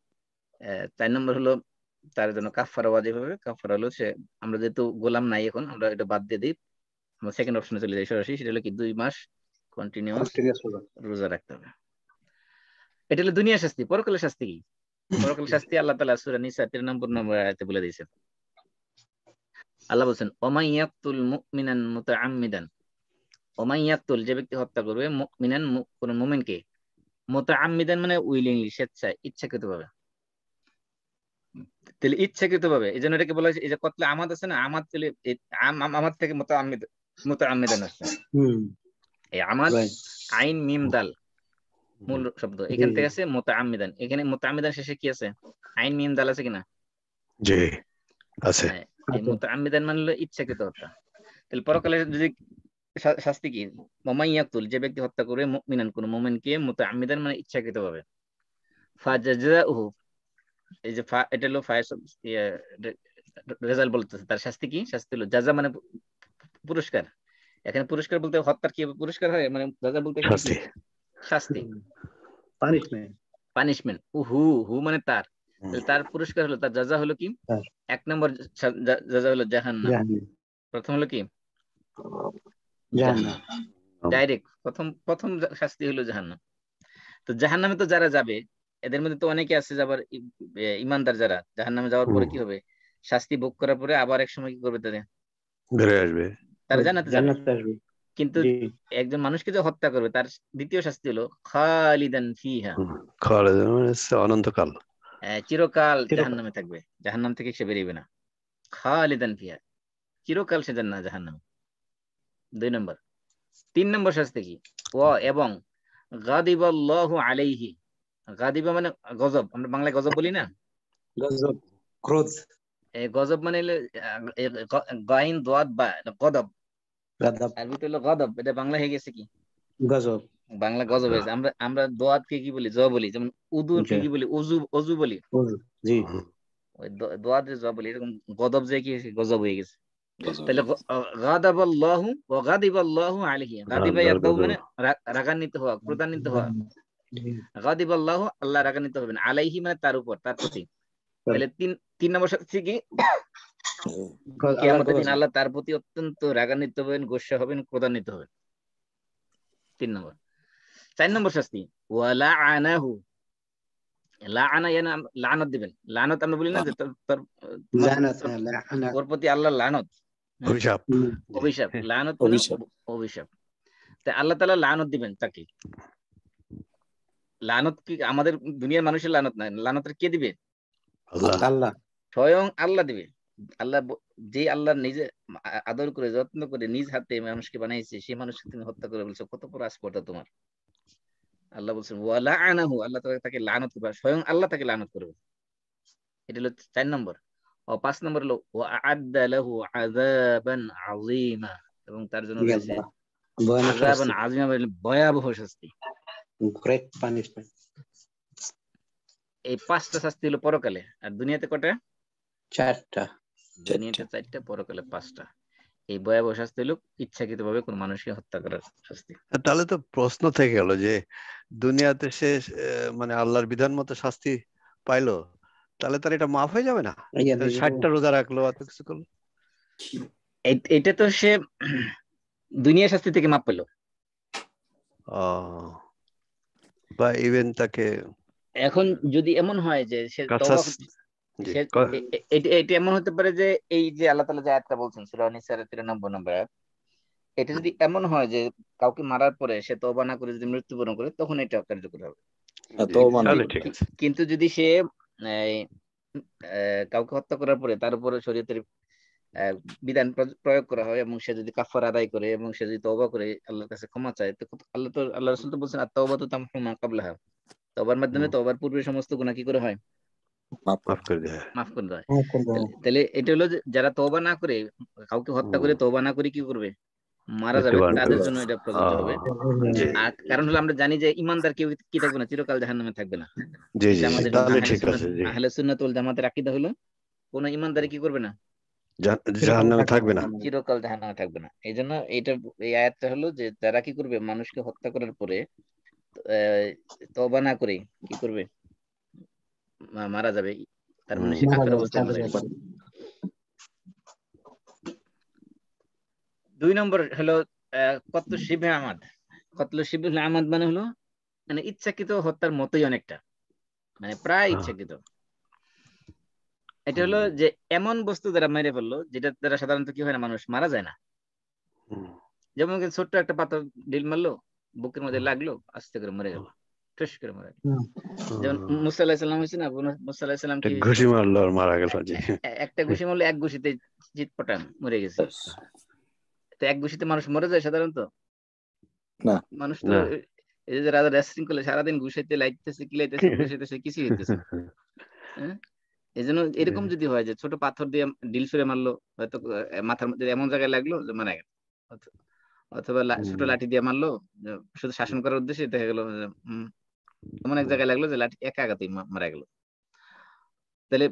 4 নম্বর হলো তার জন্য কাফফারা ওয়াজিব হবে। কাফফারা হলো সে, আমরা যেহেতু গোলাম নাই এখন, আমরা এটা বাদ দিয়ে দিই, আমরা সেকেন্ড অপশনে চলে যাই সরাসরি, সেটা হলো কি 2 মাস কন্টিনিউয়াস Continuous রোজা। রোজা রাখতে হবে। এটা হলো দুনিয়া শাস্তি। পরকালের শাস্তি কি? পরকালের শাস্তি আল্লাহ তাআলা সূরা নিসা 93 নম্বর আয়াতে বলে দিয়েছেন। আল্লাহ বলেছেন ওমাই ইয়াকতুল মুমিনান মুতাআম্মিদান, ওমাই ইয়াকতুল, যে ব্যক্তি হত্যা করবে, মুমিনান, কোন মুমিনকে, মুতাআম্মিদান মানে উইলিংলি, স্বেচ্ছায়, ইচ্ছাকৃতভাবে। তাহলে ইচ্ছাকৃতভাবে, এই জন্য এটাকে বলা হয়েছে, এই যে কতলা আমাদ আছে না, আমাদ তাহলে আমাদ থেকে মুতাআম্মিদান আসছে। এই আমাদ Right. আইন মিম দাল মূল শব্দ, এখান থেকে আছে মুতাআম্মিদান। এখানে মুতাআম্মিদান শেষে কি আছে? আইন মিম দাল আছে কিনা? জি আছে। হ্যাঁ, এই মুতাআম্মিদান মানে হলো ইচ্ছাকৃত হত্যা। তাহলে পরকালে যদি শাস্তি কি? ওমাই ইয়াকতুল, যে ব্যক্তি হত্যা করে, মুমিনান, কোন মুমিনকে, মুতাআম্মিদান মানে ইচ্ছাকৃতভাবে, ফাজাযাউহু, এই যে এটা হলো রেজাল্ট বলতেছে, তার শাস্তি কি? শাস্তি হলো জাযা মানে পুরস্কার। এখানে পুরস্কার বলতে হত্যার কি পুরস্কার হয়, মানে জাযা বলতে এখানে কি? শাস্তি। শাস্তি, Punishment. পানিশমেন্ট। হু মানে তার, তাহলে তার পুরস্কার হলো, তার জাযা হলো কি? হ্যাঁ। 1 নম্বর জাযা হলো জাহান্নাম। জাহান্নাম। প্রথম হলো কি? জাহান্নাম। ডাইরেক্ট প্রথম শাস্তি হলো জাহান্নাম। তো জাহান্নামে তো যারা যাবে, এদের মধ্যে তো অনেকে আছে যাবার ইমানদার, যারা জাহান্নামে যাওয়ার পরে কি হবে? শাস্তি ভোগ করার পরে আবার এক সময় কি করবে? বেড়ে আসবে, তারা জান্নাতে যাবে। জান্নাতে আসবে। কিন্তু জি। একজন মানুষকে যে হত্যা করবে, তার দ্বিতীয় শাস্তি হলো খালিদান ফিহা, খালেদ মানে হচ্ছে অনন্তকাল। চিরকাল জাহান্নামে থাকবে, জাহান্নাম থেকে সে বেরিয়ে না। খালিদান ফিহা, চিরকাল সে জাহান্নামে। 2 নম্বর। 3 নম্বর শাস্তি কি? এবং গাদিবাল্লাহু আলাইহি, গাদিবা মানে গজব, আমরা বাংলায় গজব বলি না? গজব, ক্রোধ, গজব মানে হলো গাইন দোয়াত বা গদব, গাদাব, আরবিতে হলো গদব। এটা বাংলা হয়ে গেছে কি? গজব। বাংলা গজব হয়েছে। আমরা দোয়াতকে কি বলি? জ বলি। যেমন উদুকে কি বলি? অজু বলি। জি। ওই দোয়াত যে জ বলি, এরকম গদব যে কি গজব হয়ে গেছে। তাহলে গাদাবাল্লাহু ওয়া গাদিবাল্লাহু আলাইহি, গাদিবা ইয়াগদাবু মানে রাগান্বিত হওয়া, ক্রোধান্বিত হওয়া। গাদিবাল্লাহু, আল্লাহ রাগান্বিত হবেন, আলাইহি মানে তার উপর, তার প্রতি। তাহলে 3 নম্বর শাস্তি কি? কিয়ামতের দিন আল্লাহ তার প্রতি অত্যন্ত রাগান্বিত হবেন, গোসা হবেন, ক্রোধান্বিত হবেন। 3 নম্বর। 4 নম্বর শাস্তি ওয়ালাআনাহু, লাআনা ইয়ানা লানত দিবেন। লানত আমরা বলি না যে তোর প্রতি আল্লাহর লানত, অভিশাপ। অভিশাপ। লানত অভিশাপ। তাই আল্লাহ তাআলা লানত দিবেন তাকে। লানত কি আমাদের দুনিয়ার মানুষের লানত না, লানতের কে দিবে? আল্লাহ, স্বয়ং আল্লাহ দিবে। আল্লাহ, যে আল্লাহ নিজে আদর করে, যত্ন করে, নিজ হাতে মানুষকে বানাইছে, সেই মানুষকে তুমি হত্যা করে বলছো, কত বড় আসপর্দা তোমার। আল্লাহ বলছেন ওয়ালাআনাহু, আল্লাহ তাকে লানত করবে, স্বয়ং আল্লাহ তাকে লানত করবে। এটা হলো 4 নম্বর। 5 নম্বর হলো ওয়াআদ্দা লাহু আযাবান আযীমা, এবং তার জন্য রয়েছে আযাবান আযীমা, ভয়াবহ শাস্তি। Great punishment. এই 5টা শাস্তি হলো পরকালে। আর দুনিয়াতে কয়টা? 4টা। দুনিয়াতে 4টা, পরকালে 5টা। এই ভয়াবহ শাস্তি হলো ইচ্ছাকৃতভাবে কোন মানুষকে হত্যা করার শাস্তি। তাহলে তো প্রশ্ন থেকে গেল যে দুনিয়াতে সে মানে আল্লাহর বিধান মতো শাস্তি পাইলো, তাহলে তার এটা মাফ হয়ে যাবে না? 60টা রোজা রাখলো, এত কিছু করলো, এটা তো সে দুনিয়া শাস্তি থেকে মাপ পেল। বা ইভেন তাকে এখন যদি এমন হয় যে সে এটা এমন হতে পারে যে এই যে আল্লাহ তাআলা যে আয়াতটা বলছেন সূরা নিসার 93 নম্বর আয়াত, এটা যদি এমন হয় যে কাউকে মারার পরে সে তওবা না করে যদি মৃত্যুবরণ করে, তখন এটা কার্যকর হবে। কিন্তু যদি সে কাউকে হত্যা করার পরে তার উপরে শরীয়তের বিধান প্রয়োগ করা হয়, এবং সে যদি কাফারা আদায় করে, এবং সে যদি তওবা করে আল্লাহর কাছে ক্ষমা চায়, তো আল্লাহ রাসূল তো বলছেন আত-তাওবাতু তামহু মা ক্বাবলাহা, তওবার মাধ্যমে তওবার পূর্বে সমস্ত গুনাহ কি করে হয়? মাফ করে দেয়। তাহলে এটা হলো যারা তওবা না করে, কাউকে হত্যা করে তওবা না করে কি করবে? মারা যাবে, তাদের জন্য এটা প্রযোজ্য হবে। আর কারণ হলো আমরা জানি যে ইমানদার কেউ কি থাকবে না, চিরকাল জাহান্নামে থাকবে না। আমাদের আহলে সুন্নাত ওয়াল জামাতের আকীদা হলো কোন ইমানদার কি করবে না? জাহান্নামে থাকবে না, চিরকাল জাহান্নামে থাকবে না। এই জন্য এই আয়াতটা হলো যে যারা কি করবে, মানুষকে হত্যা করার পরে তওবা না করে কি করবে? মারা যাবে, তার মানে সে কাফের অবস্থায় মারা যাবে। 2 নম্বর হলো কত শিবে আমাদ, কতল শিবুল আহমদ মানে হলো মানে ইচ্ছাকৃত হত্যার মতোই অনেকটা, মানে প্রায় ইচ্ছাকৃত। এটা হলো যে এমন বস্তু দ্বারা মেরে ফেললো যেটা দ্বারা সাধারণত কি হয় না, মানুষ মারা যায় না। যেমন ছোট্ট একটা পাথর ডিল মারলো, বুকের মধ্যে লাগলো, আস্তে করে মরে গেল, ঠুস করে মরে গেল। যেমন মুসা আলাইহিস সালাম হয়েছে না, মুসা আলাইহিস সালাম কি ঘুষি মারলো আর মারা গেল। জি, একটা ঘুষি মারলো, এক ঘুষিতে চিৎপটাং মরে গেছে। তো এক ঘুষিতে মানুষ মরে যায় সাধারণত না। মানুষ তো এই যে রাজা রেসলিং করলে সারাদিন ঘুষাইতে লাইতেছে, কিলাইতেছে, ঘুষাইতেছে, কিছুই হইতেছে। হ্যাঁ, এই জন্য এরকম যদি হয় যে ছোট পাথর দিয়ে ডিল ছুঁড়ে মারলো, হয়তো মাথার মধ্যে এমন জায়গায় লাগলো যে মারা গেল, অথবা ছোট লাঠি দিয়ে মারলো শুধু শাসন করার উদ্দেশ্যে, দেখা গেল এমন এক জায়গায় লাগলো যে লাঠি একা আঘাতেই মারা গেল। তাহলে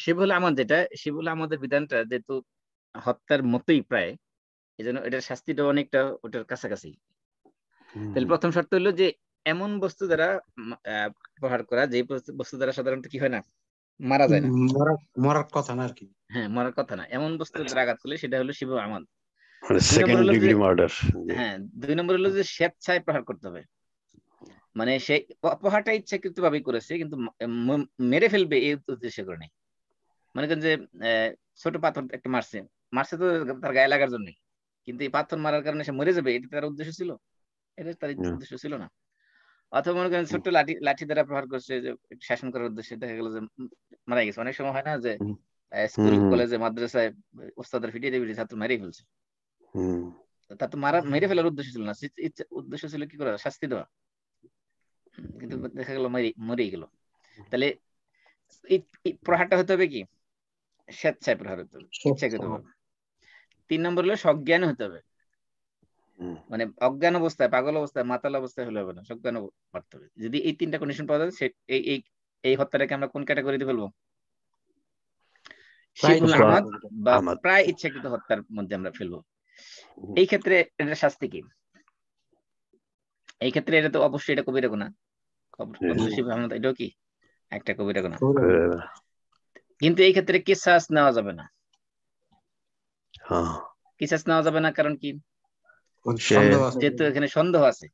শিবুল আহমদ যেটা, শিবুল আহমদের বিধানটা যেহেতু হত্যার মতোই প্রায়, এই জন্য এটার শাস্তিটা অনেকটা ওটার কাছাকাছি। তাহলে প্রথম শর্ত হলো যে এমন বস্তু দ্বারা প্রহার করা, যে বস্তু দ্বারা সাধারণত কি হয় না, মারা যায় না, মরার কথা না আর কি। হ্যাঁ, মরার কথা না, এমন বস্তু দ্বারা আঘাত করলে সেটা হলো Shibul Ahmed. Second degree murder. হ্যাঁ, 2 নম্বর হলো যে স্বেচ্ছায় প্রহার করতে হবে, মানে সে প্রহারটা ইচ্ছাকৃত ভাবে করেছে কিন্তু মেরে ফেলবে এই উদ্দেশ্যে করে নেই। মনে করেন যে ছোট পাথর একটা মারছে, মারছে তো তার গায়ে লাগার জন্য, কিন্তু এই পাথর মারার কারণে সে মরে যাবে, এটা তার উদ্দেশ্য ছিল? এটা তার উদ্দেশ্য ছিল না। অথবা মনে করেন ছোট্ট লাঠি দ্বারা প্রহার করছে যে শাসন করার উদ্দেশ্যে, দেখা গেল যে মারা গেছে। অনেক সময় হয় না যে স্কুল কলেজে মাদ্রাসায় ওস্তাদের ফিটিয়ে দিয়ে ছাত্র মেরেই ফেলছে, তার তো মেরে ফেলার উদ্দেশ্য ছিল না, উদ্দেশ্য ছিল কি করা, শাস্তি দেওয়া, কিন্তু দেখা গেল মরেই গেল। তাহলে এই প্রহারটা হতে হবে কি, স্বেচ্ছায় প্রহার হতে হবে, ইচ্ছাকৃত ভাবে। 3 নম্বর হলো সজ্ঞান হতে হবে, মানে অজ্ঞান অবস্থায়, পাগল অবস্থায়, মাতাল অবস্থায় হলে হবে না, সজ্ঞান করতে হবে। যদি এই 3টা কন্ডিশন পাওয়া যায়, এই হত্যাটাকে আমরা কোন ক্যাটাগরিতে ফেলবো, শিবুল আহমদ বা প্রায় ইচ্ছাকৃত হত্যার মধ্যে আমরা ফেলবো। এই ক্ষেত্রে এটা শাস্তি কি? এই ক্ষেত্রে এটা তো অবশ্যই এটা কবিরা গুনাহ, শিবুল আহমদ এটাও কি একটা কবিরা গুনাহ, কিন্তু এই ক্ষেত্রে কিসাস নেওয়া যাবে না। কিসাস নেওয়া যাবে না কারণ কি, যেহেতু এখানে সন্দেহ আছে।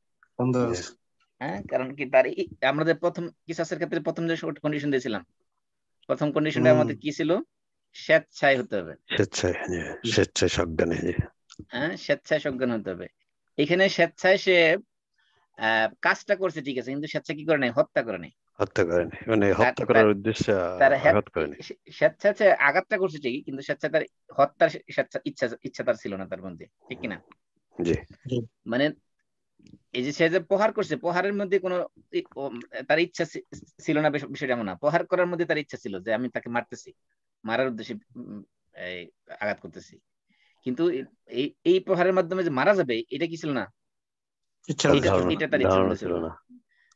হ্যাঁ, কারণ কি তার আমাদের প্রথম কিসাসের ক্ষেত্রে প্রথম যে কন্ডিশন দিয়েছিলাম, প্রথম কন্ডিশনটা আমাদের কি ছিল, স্বেচ্ছায় হতে হবে, স্বেচ্ছায় সজ্ঞান। হ্যাঁ, স্বেচ্ছায় সজ্ঞান হতে হবে। এখানে স্বেচ্ছায় সে কাজটা করছে ঠিক আছে, কিন্তু স্বেচ্ছা কি করে নাই, হত্যা করে নাই, হত্যা করেনি, মানে হত্যা করার উদ্দেশ্যে আঘাত করেনি। স্বেচ্ছাতে আঘাতটা করছে ঠিকই, কিন্তু স্বেচ্ছা তার হত্যার ইচ্ছা তার ছিল না তার মধ্যে, ঠিক কিনা? জি, মানে এই যে সে যে প্রহার করছে, প্রহারের মধ্যে কোনো তার ইচ্ছা ছিল না, বিষয়টা এমন না। প্রহার করার মধ্যে তার ইচ্ছা ছিল যে আমি তাকে মারতেছি, মারার উদ্দেশ্যে আঘাত করতেছি, কিন্তু এই প্রহারের মাধ্যমে যে মারা যাবে এটা কি ছিল না, এটা তার ইচ্ছা ছিল না।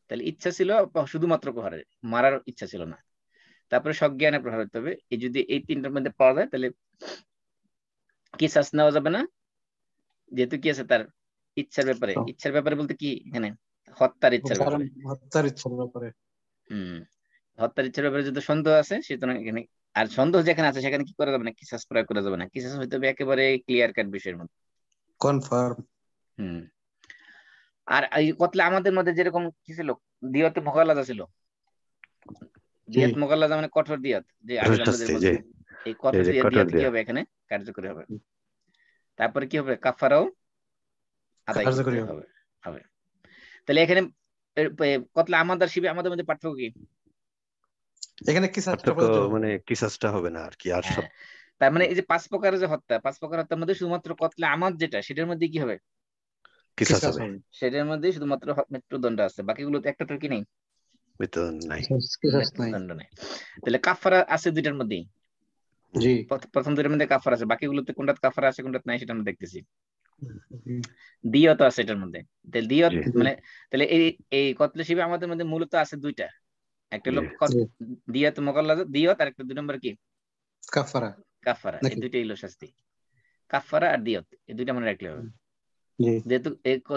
তাহলে ইচ্ছা ছিল শুধুমাত্র প্রহারের, মারার ইচ্ছা ছিল না। তারপরে সজ্ঞানে প্রহার হতে হবে। এই যদি এই 3টার মধ্যে পাওয়া যায় তাহলে কিসাস নেওয়া যাবে না, যেহেতু কি আছে তার ইচ্ছার ব্যাপারে। ইচ্ছার ব্যাপারে বলতে কি, এখানে হত্যার ইচ্ছার ব্যাপারে, হত্যার ইচ্ছার ব্যাপারে। হত্যার ইচ্ছার ব্যাপারে যদি সন্দেহ আছে, সুতরাং এখানে, আর সন্দেহ যেখানে আছে সেখানে কি করা যাবে না, কিসাস প্রয়োগ করা যাবে না। কিসাস হইতে হবে একেবারে ক্লিয়ার কাট বিষয়ের মধ্যে, কনফার্ম। আর এই কতলে আমাদের মধ্যে যেরকম কি ছিল, দিয়তে মোগাল্লাজা ছিল। দিয়াত মোগাল্লাজা মানে কঠোর দিয়াত, যে আমাদের মধ্যে এই কঠোর দিয়াত কি হবে, এখানে কার্যকরী হবে। তারপরে কি হবে, কাফারাও আদায় করতে হবে। তাহলে এখানে কতলে আমাদের শিবে আমাদের মধ্যে পার্থক্য কি, এখানে মানে কিসাসটা হবে না আর কি। আর সব তার মানে এই যে 5 প্রকারের যে হত্যা, 5 প্রকার হত্যার মধ্যে শুধুমাত্র কতলে আমাদ যেটা, সেটার মধ্যে কি হবে, কিসাস হবে। সেটার মধ্যে শুধুমাত্র মৃত্যুদণ্ড আছে, বাকিগুলোতে একটা তো কি নেই, মৃত্যুদণ্ড নাই। তাহলে কাফারা আছে 2টার মধ্যেই। জি, প্রথম 2টার মধ্যে কাফারা আছে, বাকিগুলোতে কোনটাতে কাফারা আছে কোনটাতে নাই সেটা আমরা দেখতেছি। দিয়ত আছে এটার মধ্যে। তাহলে দিয়ত মানে, তাহলে এই কতলে শিবে আমাদের মধ্যে মূলত আছে 2টা, একটা হলো দিয়ত মোগাল্লাজা, দিয়ত, আর একটা 2 নম্বর কি, কাফারা। কাফারা। এই 2টাই হলো শাস্তি, কাফারা আর দিয়ত, এই 2টা মনে রাখলে হবে। যেহেতু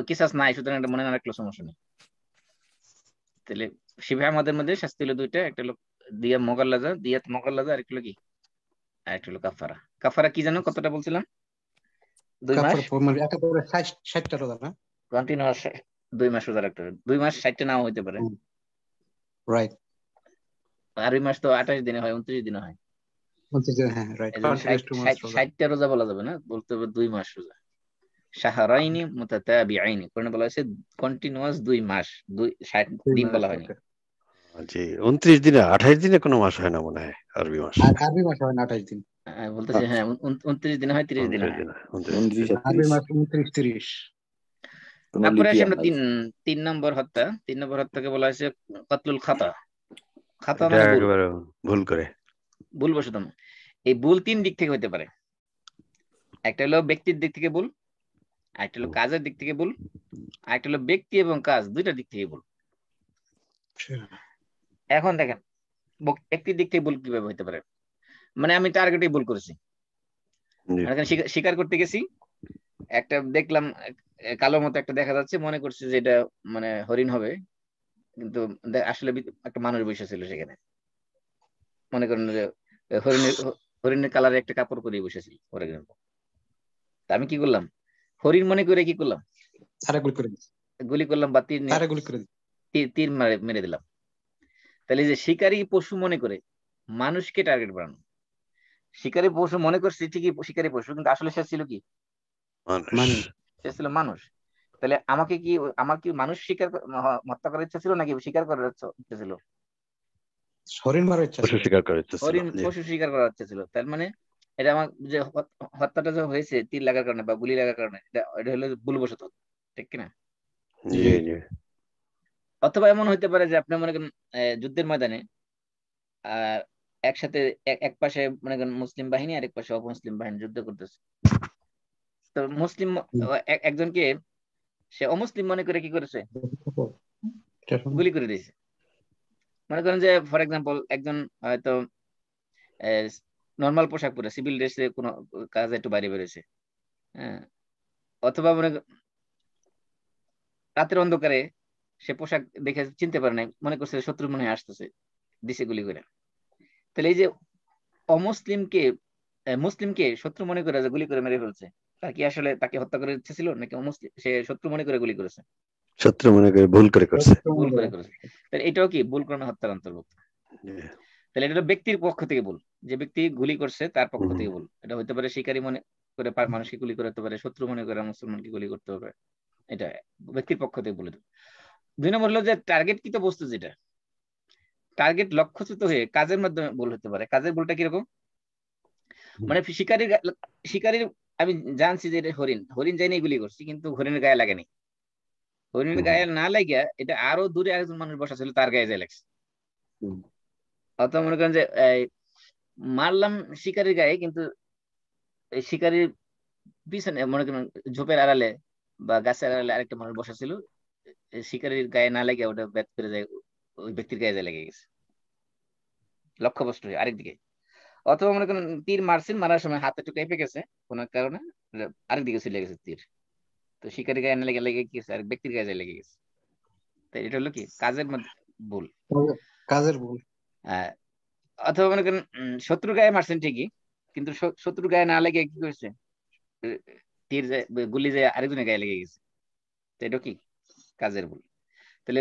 কিসাস নাই, সুতরাং এটা মনে না রাখলে সমস্যা নেই। তাহলে শিবে আমাদের মধ্যে শাস্তি হলো 2টা, একটা হলো দিয়াত মোগাল্লাজা, আর একটা হলো কি, আর একটা হলো কাফারা। কাফারা কি জানো, কতটা বলছিলাম, 2 মাস, একেবারে 60টা রোজা না, কন্টিনিউয়াস 2 মাস রোজা রাখতে হবে। 2 মাস 60টা নাও হইতে পারে। রাইট। আরবি মাস তো 28 দিনে হয়, 29 দিনে হয়। হ্যাঁ রাইট। এই জন্য 60টা রোজা বলা যাবে না, বলতে হবে 2 মাস রোজা। শাহরাইনি মুতাতাবিআইনি, কোরআনে বলা হয়েছে কন্টিনিউয়াস 2 মাস, 60 দিন বলা হয়নি। জি 29 দিনে 28 দিনে কোনো মাস হয় না মনে হয় আরবি মাস। আরবি মাস হয় না 28 দিন। বলতেছি হ্যাঁ 29 দিনে হয়, 30 দিনে হয়। আরবি মাস 29 30। তারপরে আসি আমরা 3 নম্বর হত্যা। 3 নম্বর হত্যাকে বলা হয়েছে কতলুল খাতা। খাতা মানে ভুল, ভুল করে, ভুল বশত। এই ভুল 3 দিক থেকে হতে পারে। একটা হলো ব্যক্তির দিক থেকে ভুল, একটা হলো কাজের দিক থেকে ভুল, একটা হলো ব্যক্তি এবং কাজ দুইটার দিক থেকে ভুল। এখন দেখেন ব্যক্তির দিক থেকে ভুল কিভাবে হতে পারে। মানে আমি টার্গেটে ভুল করেছি, শিকার করতে গেছি, একটা দেখলাম কালো মতো একটা দেখা যাচ্ছে, মনে করছে যে এটা মানে হরিণ হবে, কিন্তু আসলে একটা মানুষ বসে ছিল সেখানে। মনে করেন যে হরিণের কালারে একটা কাপড় পরিয়ে বসেছিল ফর এক্সাম্পল। তা আমি কি করলাম, হরিণ মনে করে কি করলাম, গুলি করলাম বা তীর মেরে দিলাম। তাহলে যে শিকারী পশু মনে করে মানুষকে টার্গেট বানানো, শিকারী পশু মনে করছে ঠিকই শিকারী পশু, কিন্তু আসলে সে ছিল কি সে ছিল মানুষ। তাহলে আমার কি মানুষ হত্যা করার ইচ্ছা ছিল নাকি শিকার করার ইচ্ছা ছিল? হরিণ মারার ইচ্ছা ছিল, হরিণ পশু শিকার করার ইচ্ছা ছিল। তার মানে এটা আমার যে হত্যাটা যে হয়েছে তীর লাগার কারণে বা গুলি লাগার কারণে, এটা হলো ভুলবশত, ঠিক কিনা? অথবা এমন হইতে পারে যে আপনি মনে করেন যুদ্ধের ময়দানে আর একসাথে এক পাশে মনে করেন মুসলিম বাহিনী আর এক পাশে অমুসলিম বাহিনী যুদ্ধ করতেছে। তো মুসলিম একজনকে সে অমুসলিম মনে করে কি করেছে, গুলি করে দিয়েছে। মনে করেন যে ফর এক্সাম্পল একজন হয়তো নর্মাল পোশাক পরে সিভিল ড্রেসে কোনো কাজে একটু বাইরে বেরোছে, হ্যাঁ, অথবা মনে রাতের অন্ধকারে সে পোশাক দেখে চিনতে পারে নাই, মনে করছে শত্রু মনে হয় আসতেছে, দিছে গুলি করে। তাহলে এই যে অমুসলিমকে মুসলিমকে শত্রু মনে করে যে গুলি করে মেরে ফেলছে, তার কি আসলে তাকে হত্যা করার ইচ্ছে ছিল নাকি অমুসলিম সে শত্রু মনে করে গুলি করেছে? শত্রু মনে করে ভুল করে করছে। তাহলে এটাও কি ভুল ক্রমে হত্যার অন্তর্ভুক্ত। তাহলে এটা ব্যক্তির পক্ষ থেকে ভুল, যে ব্যক্তি গুলি করছে তার পক্ষ থেকে ভুল। এটা হতে পারে শিকারী মনে করে মানুষকে গুলি করতে পারে, শত্রু মনে করে মুসলমানকে গুলি করতে হবে, এটা ব্যক্তির পক্ষ থেকে বলে। 2 নম্বর হলো যে টার্গেট কি তো বস্তু, যেটা টার্গেট লক্ষ্যচ্যুত হয়ে কাজের মাধ্যমে ভুল হতে পারে। কাজের ভুলটা কিরকম, মানে শিকারীর আমি জানছি যে এটা হরিণ যাই গুলি করছি, কিন্তু হরিণের গায়ে লাগেনি। হরিণের গায়ে না লাগিয়া এটা আরো দূরে আরেকজন মানুষ বসা ছিল, তার গায়ে যায় লাগছে। অথবা মনে করেন যে মারলাম শিকারীর গায়ে, কিন্তু শিকারীর পিছনে মনে করেন ঝোপের আড়ালে বা গাছের আড়ালে আরেকটা মানুষ বসা ছিল, শিকারীর গায়ে না লাগে ওটা ব্যাট করে যায়, ওই ব্যক্তির গায়ে যায় লেগে গেছে, লক্ষ্যভ্রষ্ট হয়ে আরেকদিকে। অথবা মনে করেন তীর মারছেন, মারার সময় হাতে একটু কেঁপে গেছে কোন কারণে, আরেকদিকে চলে গেছে তীর, তো শিকারীর গায়ে না লেগে গেছে আরেক ব্যক্তির গায়ে যায় লেগে গেছে। তো এটা হলো কি কাজের মধ্যে ভুল, কাজের ভুল। অথবা মনে করেন শত্রুর গায়ে মারছেন ঠিকই, কিন্তু শত্রুর গায়ে না লেগে কি করেছে, তীর গুলি যায় আরেকজনের গায়ে লেগে গেছে, তো এটা কি কাজের ভুল। তাহলে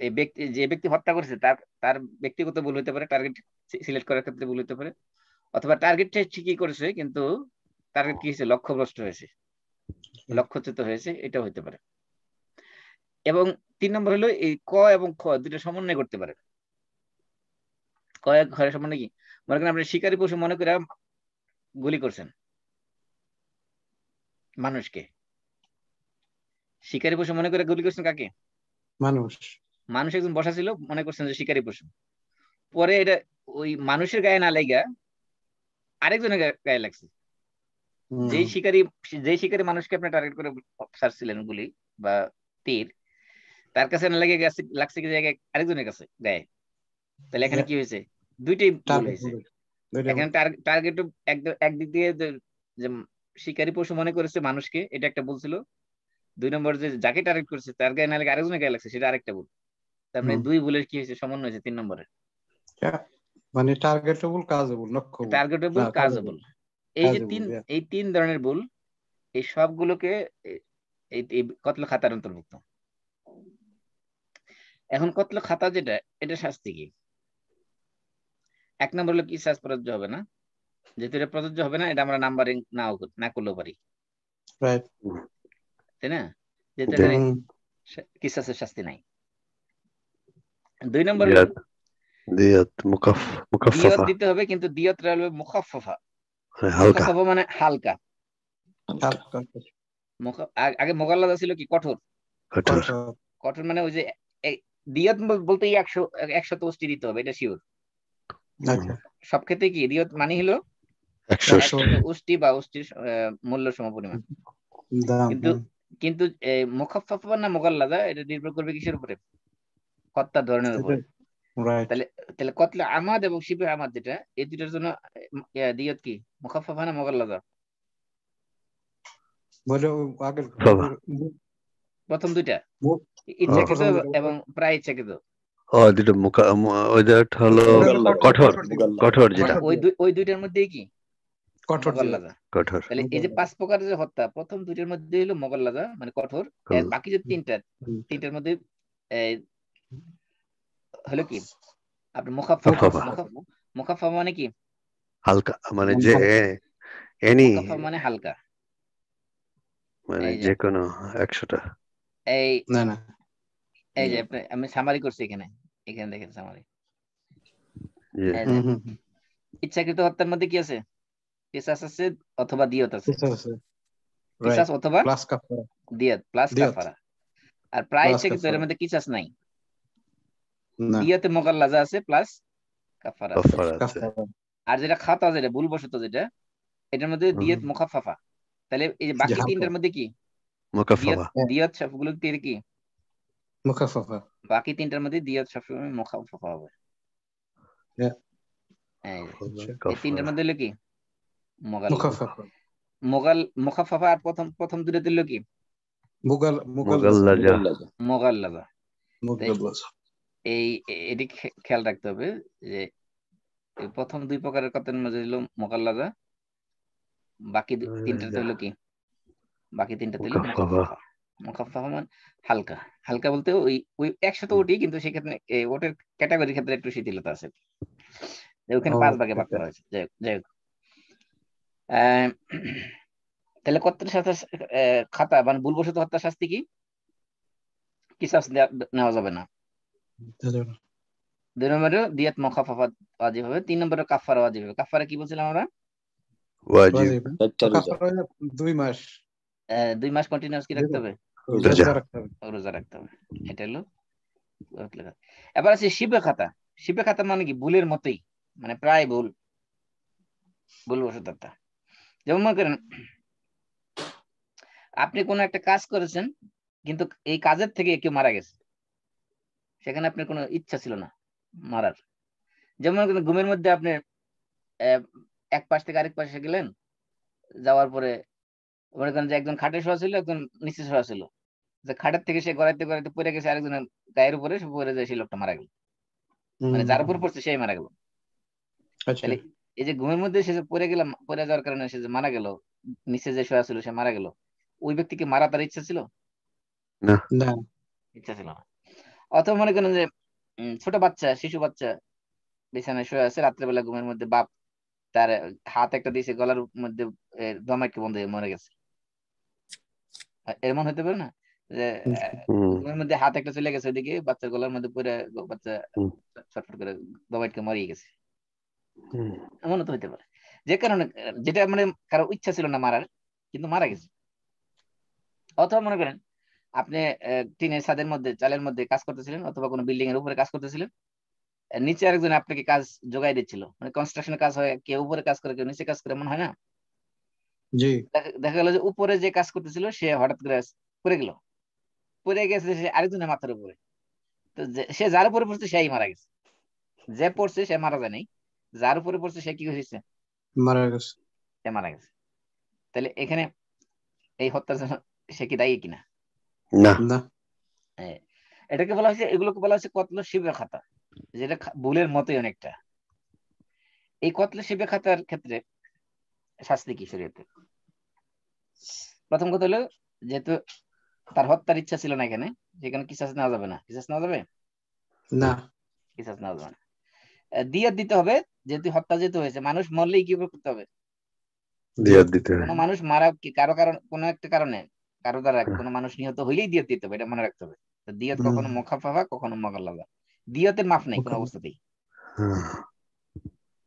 এই ব্যক্তি যে ব্যক্তি হত্যা করেছে তার ব্যক্তিগত ভুল হতে পারে, টার্গেট সিলেক্ট করার ক্ষেত্রে ভুল হতে পারে, অথবা টার্গেটটা ঠিকই করেছে কিন্তু টার্গেট কি হয়েছে, লক্ষ্যভ্রষ্ট হয়েছে, লক্ষ্যচ্যুত হয়েছে, এটা হতে পারে। এবং 3 নম্বর হলো এই ক এবং খ দুটো সমন্বয় করতে পারে। ক খয়ের সমন্বয় কি, মনে করেন আপনি শিকারী পশু মনে করে গুলি করছেন মানুষকে, শিকারী পশু মনে করে গুলি করছেন কাকে, মানুষ একজন বসা ছিল, মনে করছেন যে শিকারী পশু, পরে এটা ওই মানুষের গায়ে না লাগা আরেকজনের গায়ে লাগছে। যেই শিকারী মানুষকে আপনি টার্গেট করে ছাড়ছিলেন গুলি বা তীর, তার কাছে না লেগে লাগছে কি জায়গায় আরেকজনের কাছে গায়ে। তাহলে এখানে কি হয়েছে, দুইটাই ভুল হয়েছে। এখানে টার্গেট একদিক দিয়ে যে শিকারী পশু মনে করেছে মানুষকে, এটা একটা ভুল ছিল। 2 নম্বর যে যাকে টার্গেট করেছে তার গায়ে না লেগে আরেকজনের গায়ে লাগছে, সেটা আরেকটা ভুল। তার মানে 2 ভুলের কি হয়েছে, সমন্বয় হয়েছে 3 নম্বরে, মানে টার্গেটেবল কাজেবল, টার্গেটেবল কাজেবল। এই যে 3 ধরনের ভুল, এই সবগুলোকে এই কতল খাতার অন্তর্ভুক্ত। এখন কতল খাতা যেটা, এটা শাস্তি কি? এক নম্বর হলো কিসাস প্রযোজ্য হবে না, যেহেতু এটা প্রযোজ্য হবে না, এটা আমরা নাম্বারিং না করলেও পারি, রাইট তাই না? যেহেতু জি। এখানে কিসাসের শাস্তি নাই। 2 নম্বর হলো দিয়াত দিয়াত দিয়ত মুকাফফাফা, দিতে হবে, কিন্তু দিয়ত হলো মুখাফফাফা। হালকা। মুখাফফাফা মানে হালকা। আগে মোগাল্লাদা ছিল কি কঠোর। কঠোর। কঠোর মানে ওই যে দিয়ত বলতে 100 ওস্টি দিতে হবে, এটা শিওর। সব ক্ষেত্রে কি দিয়ত মানে হলো 100 ওস্টি বা ওস্টির মূল্য সমপরিমাণ। কিন্তু কিন্তু মুখাফফাফা না মুগাল্লাদা, এটা নির্ভর করবে কিসের উপরে? হত্যার ধরনের উপরে। তাহলে তাহলে কতলে আমাদ এবং শিবে আমাদ যেটা, এই দুটার জন্য দিয়ত কি মুখাফফাফা না মুগাল্লাদা? প্রথম দুইটা ইচ্ছাকৃত এবং প্রায় ইচ্ছাকৃত। দুটো ওইটা হলো কঠোর। কঠোর যেটা ওই দুইটার মধ্যেই কি মুগাল্লাদা। কঠোর। তাহলে এই যে 5 প্রকারের যে হত্যা, প্রথম দুইটার মধ্যে হলো মুগাল্লাদা মানে কঠোর, আর বাকি যে তিনটার মধ্যে হলো কি আপনার মুখাফফাফা। মুখাফফাফা মানে কি হালকা, মানে যে এনি মুখাফফাফা মানে হালকা, মানে যে কোনো 100টা। এই যে আমি সামারি করছি এখানে দেখেন সামারি। ইচ্ছাকৃত হত্যার মধ্যে কি আছে? কিসাস আছে অথবা দিয়ত আছে। কিসাস অথবা দিয়ত প্লাস কাফারা। আর প্রায় ইচ্ছাকৃত এর মধ্যে কিসাস নাই, দিয়তে মুগাল্লাজা আছে প্লাস কাফারা আছে। আর যেটা খাতা, যেটা ভুলবশত, যেটা এটার মধ্যে দিয়ত মুখাফফাফা। তাহলে এই যে বাকি তিনটার মধ্যে কি দিয়ত সবগুলো কি মুখাফফাফা, বাকি তিনটার মধ্যে দিয়ত সবসময় মুখাফফাফা হবে। এই তিনটার মধ্যে হলো কি মুখাফফাফা। আর প্রথম দুটো দিল কি মুগাল্লাজা। এটি খেয়াল রাখতে হবে যে প্রথম 2 প্রকারের কথার মধ্যে হলো মুগাল্লাজা, বাকি তিনটাতে হলো কি বাকি তিনটাতে হলো মুখাফফাফা। মুখাফফাফা মানে হালকা। হালকা বলতে ওই 100 তো ওটি, কিন্তু সেক্ষেত্রে ওটের ক্যাটাগরির ক্ষেত্রে একটু শিথিলতা আছে, ওখানে 5 ভাগে ভাগ করা হয়েছে। যাই হোক, তাহলে কত্তের সাথে খাতা মানে ভুলবশত হত্যার শাস্তি কি? কিসাস নেওয়া যাবে না। 2 নম্বরে দিয়াত মুখাফফাফা ওয়াজিব হবে। 3 নম্বরে কাফারা ওয়াজিব হবে। কাফারা কি বলছিলাম আমরা? ওয়াজিব 2 মাস কন্টিনিউয়াস কি রাখতে হবে? রোজা রাখতে হবে। এটা হলো। এবার আছে শিবে খাতা। শিবে খাতা মানে কি ভুলের মতোই, মানে প্রায় ভুলবশত হত্যা। যেমন মনে করেন আপনি কোনো একটা কাজ করেছেন, কিন্তু এই কাজের থেকে কেউ মারা গেছে, সেখানে আপনার কোনো ইচ্ছা ছিল না মারার। যেমন ঘুমের মধ্যে আপনি এক পাশ থেকে আরেক পাশে গেলেন, যাওয়ার পরে মনে করেন যে একজন খাটে শোয়া ছিল, একজন নিচে শোয়া ছিল, যে খাটের থেকে সে গড়াইতে গড়াইতে পড়ে গেছে আরেকজনের গায়ের উপরে, সে পড়ে যায়, সেই লোকটা মারা গেল, মানে যার উপর পড়ছে সেই মারা গেল। তাহলে এই যে ঘুমের মধ্যে সে পড়ে গেলাম, পড়ে যাওয়ার কারণে সে যে মারা গেল, নিচে যে শোয়া ছিল সে মারা গেল, ওই ব্যক্তিকে মারা তার ইচ্ছা ছিল না? ইচ্ছা ছিল না। অথবা মনে করেন যে ছোট বাচ্চা, শিশু বাচ্চা বিছানায় শুয়ে আছে, রাত্রেবেলা ঘুমের মধ্যে বাপ তার হাত একটা দিয়েছে গলার মধ্যে, দমাইকে বন্ধ হয়ে মরে গেছে। এমন হতে পারে না যে ঘুমের মধ্যে হাত একটা চলে গেছে ওইদিকে, বাচ্চার গলার মধ্যে পড়ে বাচ্চা ছটফট করে দমাইকে মরিয়ে গেছে। এমন তো হতে পারে, যে কারণে যেটা মানে কারো ইচ্ছা ছিল না মারার, কিন্তু মারা গেছে। অথবা মনে করেন আপনি টিনের ছাদের মধ্যে, চালের মধ্যে কাজ করতেছিলেন, অথবা কোনো বিল্ডিং এর উপরে কাজ করতেছিলেন, নিচে আরেকজন আপনাকে কাজ যোগাই দিচ্ছিল, মানে কনস্ট্রাকশনের কাজ হয়, কেউ উপরে কাজ করে কেউ নিচে কাজ করে, মনে হয় না? দেখা গেল যে উপরে যে কাজ করতেছিল সে হঠাৎ করে পড়ে গেল, পড়ে গেছে সে আরেকজনের মাথার উপরে, তো সে যার উপরে পড়ছে সেই মারা গেছে। যে পড়ছে সে মারা যায় নাই, যার উপরে পড়ছে সে কি হয়েছে? সে মারা গেছে। তাহলে এখানে এই হত্যার জন্য সে কি দায়ী কিনা? না। এটাকে বলা হয়েছে, এগুলোকে বলা হয়েছে কতল শিবে খাতা, যেটা ভুলের মতোই অনেকটা। এই কতল শিবে খাতার ক্ষেত্রে শাস্তি কি শরীয়তে? প্রথম কথা হলো, যেহেতু তার হত্যার ইচ্ছা ছিল না এখানে, যেখানে কিসাস নেওয়া যাবে না। কিসাস নেওয়া যাবে না, কিসাস নেওয়া যাবে না। দিয়ত দিতে হবে, যেহেতু হত্যা যেহেতু হয়েছে, মানুষ মরলেই কি করতে হবে? দিয়াত দিতে হয়। কোনো মানুষ মারা কি কারো কারণ কোনো একটা কারণে কারো দ্বারা কোনো মানুষ নিহত হইলেই দিয়ত দিতে হবে, এটা মনে রাখতে হবে। তো দিয়ত কখনো মুখাফাফা কখনো মোগাল্লাদা। দিয়তের মাফ নেই কোনো অবস্থাতেই,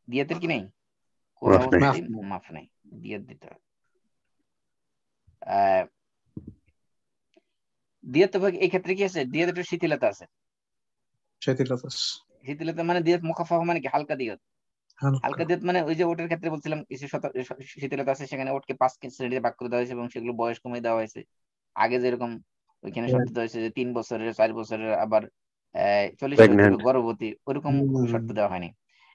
দিয়তের কি নেই কোনো মাফ নেই। অবস্থাতেই মাফ নেই, দিয়ত দিতে হবে। আহ দিয়ত এই ক্ষেত্রে কি আছে, দিয়ত একটু শিথিলতা আছে। শিথিলতা মানে দিয়ত মুখাফাফা মানে কি হালকা দিয়ত। হালকা দিয়ত মানে ওই যে ওটের ক্ষেত্রে বলছিলাম কিছু শিথিলতা আছে, সেখানে ওটকে 5 শ্রেণীতে ভাগ করে দেওয়া হয়েছে এবং সেগুলো বয়স কমিয়ে দেওয়া হয়েছে। আগে যেরকম ওইখানে শর্ত দেওয়া হয়েছে যে 3 বছরের 4 বছরের আবার 40 বছরের গর্ভবতী, ওরকম শর্ত দেওয়া হয়নি।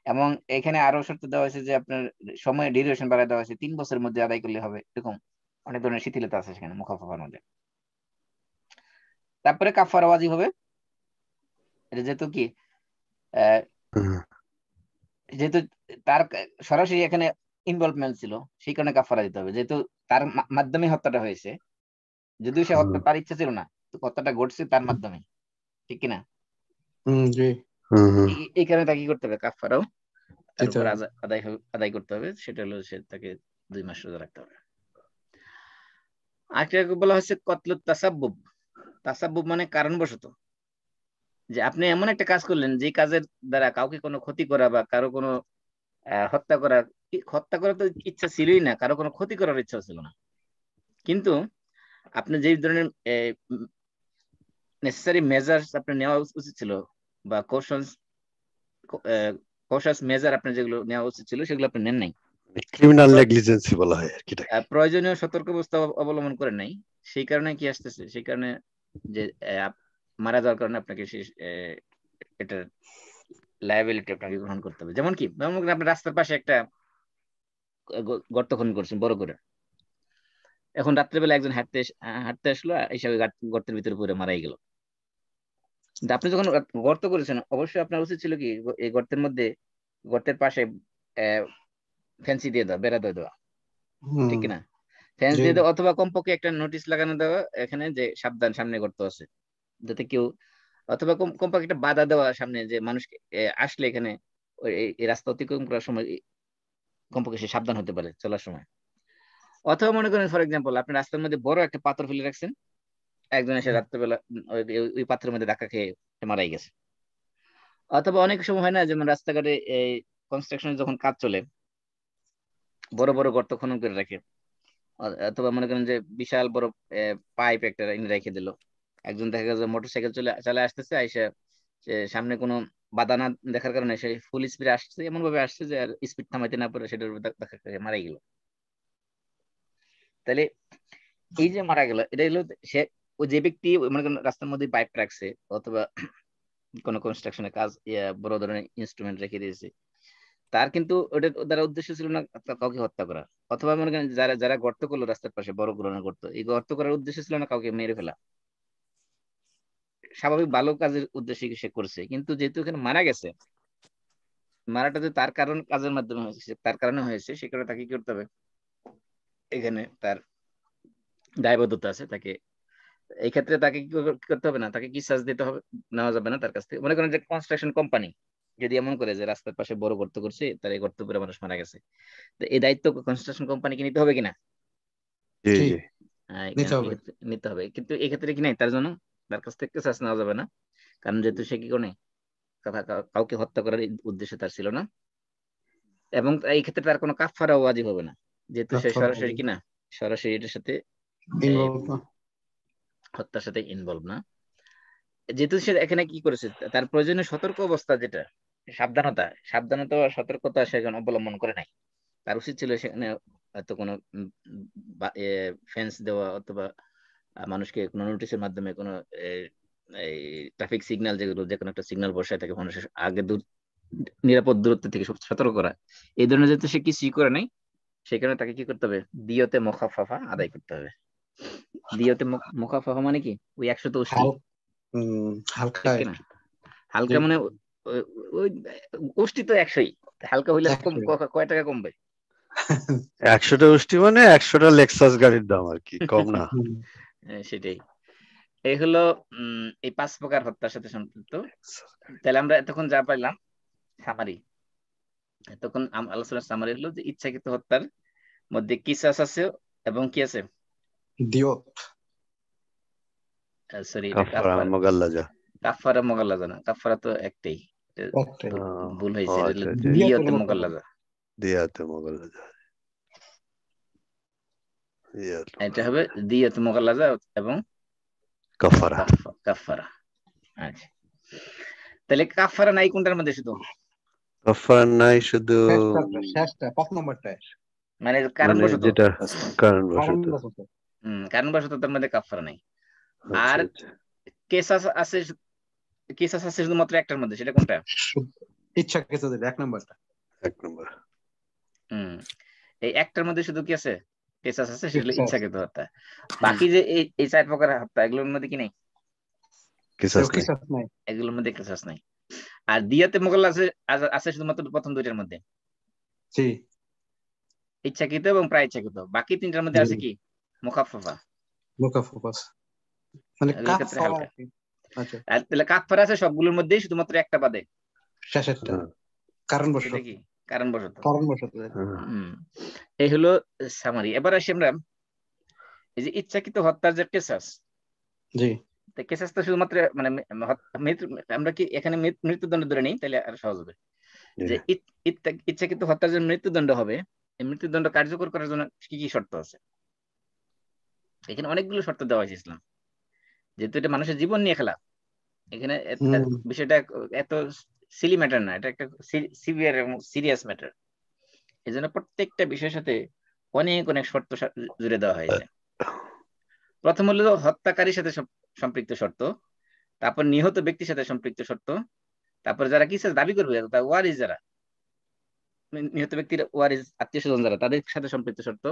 এবং এখানে আরো শর্ত দেওয়া হয়েছে যে আপনার সময় ডিউরেশন বাড়ায় দেওয়া হয়েছে, 3 বছরের মধ্যে আদায় করলে হবে, এরকম অনেক ধরনের শিথিলতা আছে সেখানে মুখাফাফার মধ্যে। তারপরে কাফারা ওয়াজিব হবে। এটা যেহেতু কি যেহেতু তার সরাসরি এখানে ইনভলভমেন্ট ছিল, সেই কারণে কাফারা দিতে হবে, যেহেতু তার মাধ্যমে হত্যাটা হয়েছে। যদিও সে হত্যা তার ইচ্ছা ছিল না, তো হত্যাটা ঘটছে তার মাধ্যমে, ঠিক কিনা? এই কারণে তাকে কি করতে হবে, কাফারাও তার উপর আদায় করতে হবে। সেটা হলো সে তাকে 2 মাস রোজা রাখতে হবে। আরেকটা বলা হচ্ছে কতলুত তাসাব্বুব। তাসাব্বুব মানে কারণবশত, যে আপনি এমন একটা কাজ করলেন যে কাজের দ্বারা কাউকে কোনো ক্ষতি করা বা কারো কোনো হত্যা করা তো ইচ্ছা ছিলই না, কারো কোনো ক্ষতি করার ইচ্ছা ছিল না, কিন্তু আপনি যে ধরনের নেসেসারি মেজার্স আপনার নেওয়া উচিত ছিল বা কশাস মেজার আপনার যেগুলো নেওয়া উচিত ছিল সেগুলো আপনি নেন নাই, ক্রিমিনাল নেগলিজেন্সি বলা হয় আর কি। প্রয়োজনীয় সতর্ক অবস্থা অবলম্বন করেন নাই, সেই কারণে কি আসতেছে, সেই কারণে যে মারা যাওয়ার কারণে আপনাকে এটা লায়াবিলিটি আপনাকে গ্রহণ করতে হবে। যেমন কি, আপনি রাস্তার পাশে একটা গর্ত খনন করছেন বড় করে, এখন রাত্রেবেলা একজন হাঁটতে আসলো, হিসাবে গর্তের ভিতরে পড়ে মারাই গেল। আপনি যখন গর্ত করেছেন, অবশ্যই আপনার উচিত ছিল কি এই গর্তের পাশে ফেন্সি দিয়ে দেওয়া, বেড়া দিয়ে দেওয়া, ঠিক কিনা? ফেন্স দিয়ে দেওয়া, অথবা কমপক্ষে একটা নোটিশ লাগানো দেওয়া এখানে যে সাবধান সামনে গর্ত আছে, যাতে কেউ, অথবা কমপক্ষে একটা বাধা দেওয়া সামনে, যে মানুষকে আসলে এখানে এই রাস্তা অতিক্রম করার সময় কমপক্ষে সে সাবধান হতে পারে চলার সময়। অথবা মনে করেন ফর এক্সাম্পল আপনি রাস্তার মধ্যে বড় একটা পাথর ফেলে রাখছেন, একজন এসে রাত্রেবেলা ওই পাথরের মধ্যে ধাক্কা খেয়ে মারাই গেছে। অথবা অনেক সময় হয় না, যেমন রাস্তাঘাটে এই কনস্ট্রাকশনের যখন কাজ চলে বড় বড় গর্ত খনন করে রাখে, অথবা মনে করেন যে বিশাল বড় পাইপ একটা এনে রেখে দিল, একজন দেখা গেছে মোটরসাইকেল চলে আসতেছে, আইসা সামনে কোনো বাধা না দেখার কারণে সে ফুল স্পিডে আসছে, এমন ভাবে আসছে যে আর স্পিড থামাইতে না পারে, সেটার ধাক্কা খেয়ে মারা গেল। তাহলে এই যে মারা গেল, এটা হলো সে ওই যে ব্যক্তি মনে করেন রাস্তার মধ্যে পাইপ রাখছে, অথবা কোনো কনস্ট্রাকশনের কাজ বড় ধরনের ইনস্ট্রুমেন্ট রেখে দিয়েছে, তার কিন্তু ওটার দ্বারা উদ্দেশ্য ছিল না কাউকে হত্যা করা। অথবা মনে করেন যারা যারা গর্ত করলো রাস্তার পাশে, বড় ধরনের গর্ত, এই গর্ত করার উদ্দেশ্য ছিল না কাউকে মেরে ফেলা, স্বাভাবিক ভালো কাজের উদ্দেশ্যে সে করছে, কিন্তু যেহেতু এখানে মারা গেছে, মারাটা যে তার কাজের মাধ্যমে হয়েছে, তার কারণে হয়েছে, সে কারণে তাকে কি করতে হবে, এখানে তার দায়বদ্ধতা আছে। তাকে এই ক্ষেত্রে তাকে কি করতে হবে না, তাকে কি সাজ দিতে হবে, নেওয়া যাবে না তার কাছ থেকে। মনে করেন যে কনস্ট্রাকশন কোম্পানি যদি এমন করে যে রাস্তার পাশে বড় গর্ত করছে, তার এই গর্ত করে মানুষ মারা গেছে, তো এই দায়িত্ব কনস্ট্রাকশন কোম্পানিকে নিতে হবে কিনা? নিতে হবে। কিন্তু এক্ষেত্রে কি নাই, তার জন্য তার কাছ থেকে সাজ নেওয়া যাবে না, কারণ যেহেতু সে কি করে কাউকে হত্যা করার উদ্দেশ্য তার ছিল না, এবং এই ক্ষেত্রে তার কোনো কাফারা ওয়াজিব হবে না, যেহেতু সে সরাসরি কিনা সরাসরি এটার সাথে হত্যার সাথে ইনভলভ না। যেহেতু সে এখানে কি করেছে, তার প্রয়োজনীয় সতর্ক অবস্থা যেটা সাবধানতা সতর্কতা সেখানে অবলম্বন করে নাই। তার উচিত ছিল সেখানে হয়তো কোনো ফেন্স দেওয়া, অথবা মানুষকে কোনো নোটিশের মাধ্যমে কোনো এই ট্রাফিক সিগন্যাল, যেগুলো যে কোনো একটা সিগন্যাল বসায় তাকে মানুষের আগে নিরাপদ দূরত্ব থেকে সতর্ক করা, এই ধরনের যেহেতু সে কিছুই করে নাই, সেখানে তাকে কি করতে হবে, দিয়তে মুখাফাফা আদায় করতে হবে। দিয়তে মুখাফাফা মানে কি, ওই 100 হালকা মানে ওই উষ্টি তো 100ই, হালকা হইলে কয় টাকা কমবে? 100টা উষ্টি মানে 100টা লেক্সাস গাড়ির দাম আর কি, কম না। সেটাই। এই হলো এই 5 প্রকার হত্যার সাথে সম্পৃক্ত। তাহলে আমরা এতক্ষণ যা পাইলাম সামারি, এতক্ষণ আলোচনার সামারি হলো যে ইচ্ছাকৃত হত্যার মধ্যে কিসাস আছে এবং কি আছে, দিয়ত। সরি কাফারা মুগাল্লাজা। কাফারা মুগাল্লাজা না, কাফারা তো একটাই, একটাই। ভুল হয়েছে, এটা হলো আচ্ছা, দিয়াতে মুগাল্লাজা। দিয়াতে মুগাল্লাজা, এটা হবে দিয়াতে মুগাল্লাজা এবং কাফারা। কাফারা। আচ্ছা, তাহলে কাফারা নাই কোনটার মধ্যে? শুধু কাফারা নাই, শুধু শেষটা 5 নম্বরটা, মানে কারণবশত, যেটা কারণবশত। কারণবশত তার মধ্যে কাফারা নাই। আচ্ছা, আর আচ্ছা। কেসাস আছে, কেসাস আছে শুধুমাত্র একটার মধ্যে, সেটা কোনটা? ইচ্ছাকৃত দিলে 1 নম্বরটা। 1 নম্বর। এই একটার মধ্যে শুধু কি আছে? কেসাস আছে, সেটা হলো কিসাস। ইচ্ছাকৃত হত্যা। বাকি যে এই 4 প্রকার হত্যা, এগুলোর মধ্যে কি নেই? কিসাস নাই। কিসাস নাই। এগুলোর মধ্যে কেসাস নাই। আর দিয়াতে মুগাল্লা আছে শুধুমাত্র প্রথম দুইটার মধ্যে, জি, ইচ্ছাকৃত এবং প্রায় ইচ্ছাকৃত। বাকি তিনটার মধ্যে আছে কি? মুখাফফা, মুকাফফাস, মানে এগুলোর ক্ষেত্রে কাফারা। হালকা। আচ্ছা, আর তাহলে কাফারা আছে সবগুলোর মধ্যেই, শুধুমাত্র একটা বাদে, শেষেরটা হ্যাঁ, কারণবশত। সেটা কি? কারণবশত। কারণবশত। হুম, এই হলো সামারি। এবার আসি আমরা এই যে ইচ্ছাকৃত হত্যার যে কেসাস, জি, কেসাস তো শুধুমাত্র মানে আমরা কি এখানে মৃত্যুদণ্ড ধরে নেই, তাহলে আর সহজ হবে। যে ইচ্ছাকৃত হত্যার যে মৃত্যুদণ্ড হবে, এই মৃত্যুদণ্ড কার্যকর করার জন্য কি কি শর্ত আছে? এখানে অনেকগুলো শর্ত দেওয়া হয়েছে ইসলাম, যেহেতু এটা মানুষের জীবন নিয়ে খেলা। এখানে বিষয়টা এত সিলি ম্যাটার না, এটা একটা সিভিয়ার এবং সিরিয়াস ম্যাটার। এই জন্য প্রত্যেকটা বিষয়ের সাথে অনেক অনেক শর্ত জুড়ে দেওয়া হয়েছে। প্রথম হলো হত্যাকারীর সাথে সম্পৃক্ত শর্ত, তারপর নিহত ব্যক্তির সাথে সম্পৃক্ত শর্ত, তারপর যারা কিসের দাবি করবে, ওয়ারিস যারা, নিহত ব্যক্তির ওয়ারিস আত্মীয় স্বজন যারা, তাদের সাথে সম্পৃক্ত শর্ত।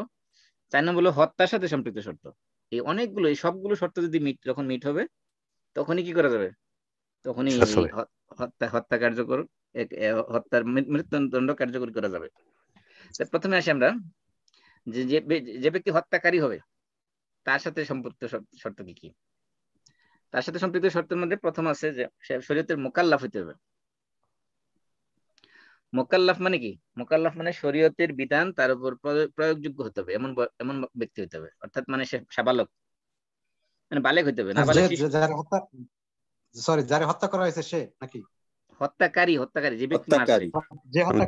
4 নম্বর হলো হত্যার সাথে সম্পৃক্ত শর্ত। এই অনেকগুলো, এই সবগুলো শর্ত যদি যখন মিট হবে, তখনই কি করা যাবে? তখনই এই হত্যা কার্যকর, হত্যার মৃত্যুদণ্ড কার্যকরী করা যাবে। প্রথমে আসি আমরা যে ব্যক্তি হত্যাকারী হবে তার সাথে সম্পৃক্ত শর্ত কি কি? তার সাথে সম্পৃক্ত শর্তের মধ্যে প্রথম আছে যে সে শরীয়তের মোকাল্লাফ হইতে হবে। মোকাল্লাফ মানে কি? মোকাল্লাফ মানে শরীয়তের বিধান তার উপর প্রয়োগযোগ্য হতে হবে, এমন ব্যক্তি হইতে হবে। অর্থাৎ মানে সে সাবালক, মানে বালেগ হইতে হবে। নাবালেগ শিশু, যারা হত্যা করা হয়েছে সে নাকি হত্যাকারী যে ব্যক্তি মারছে, যে হত্যা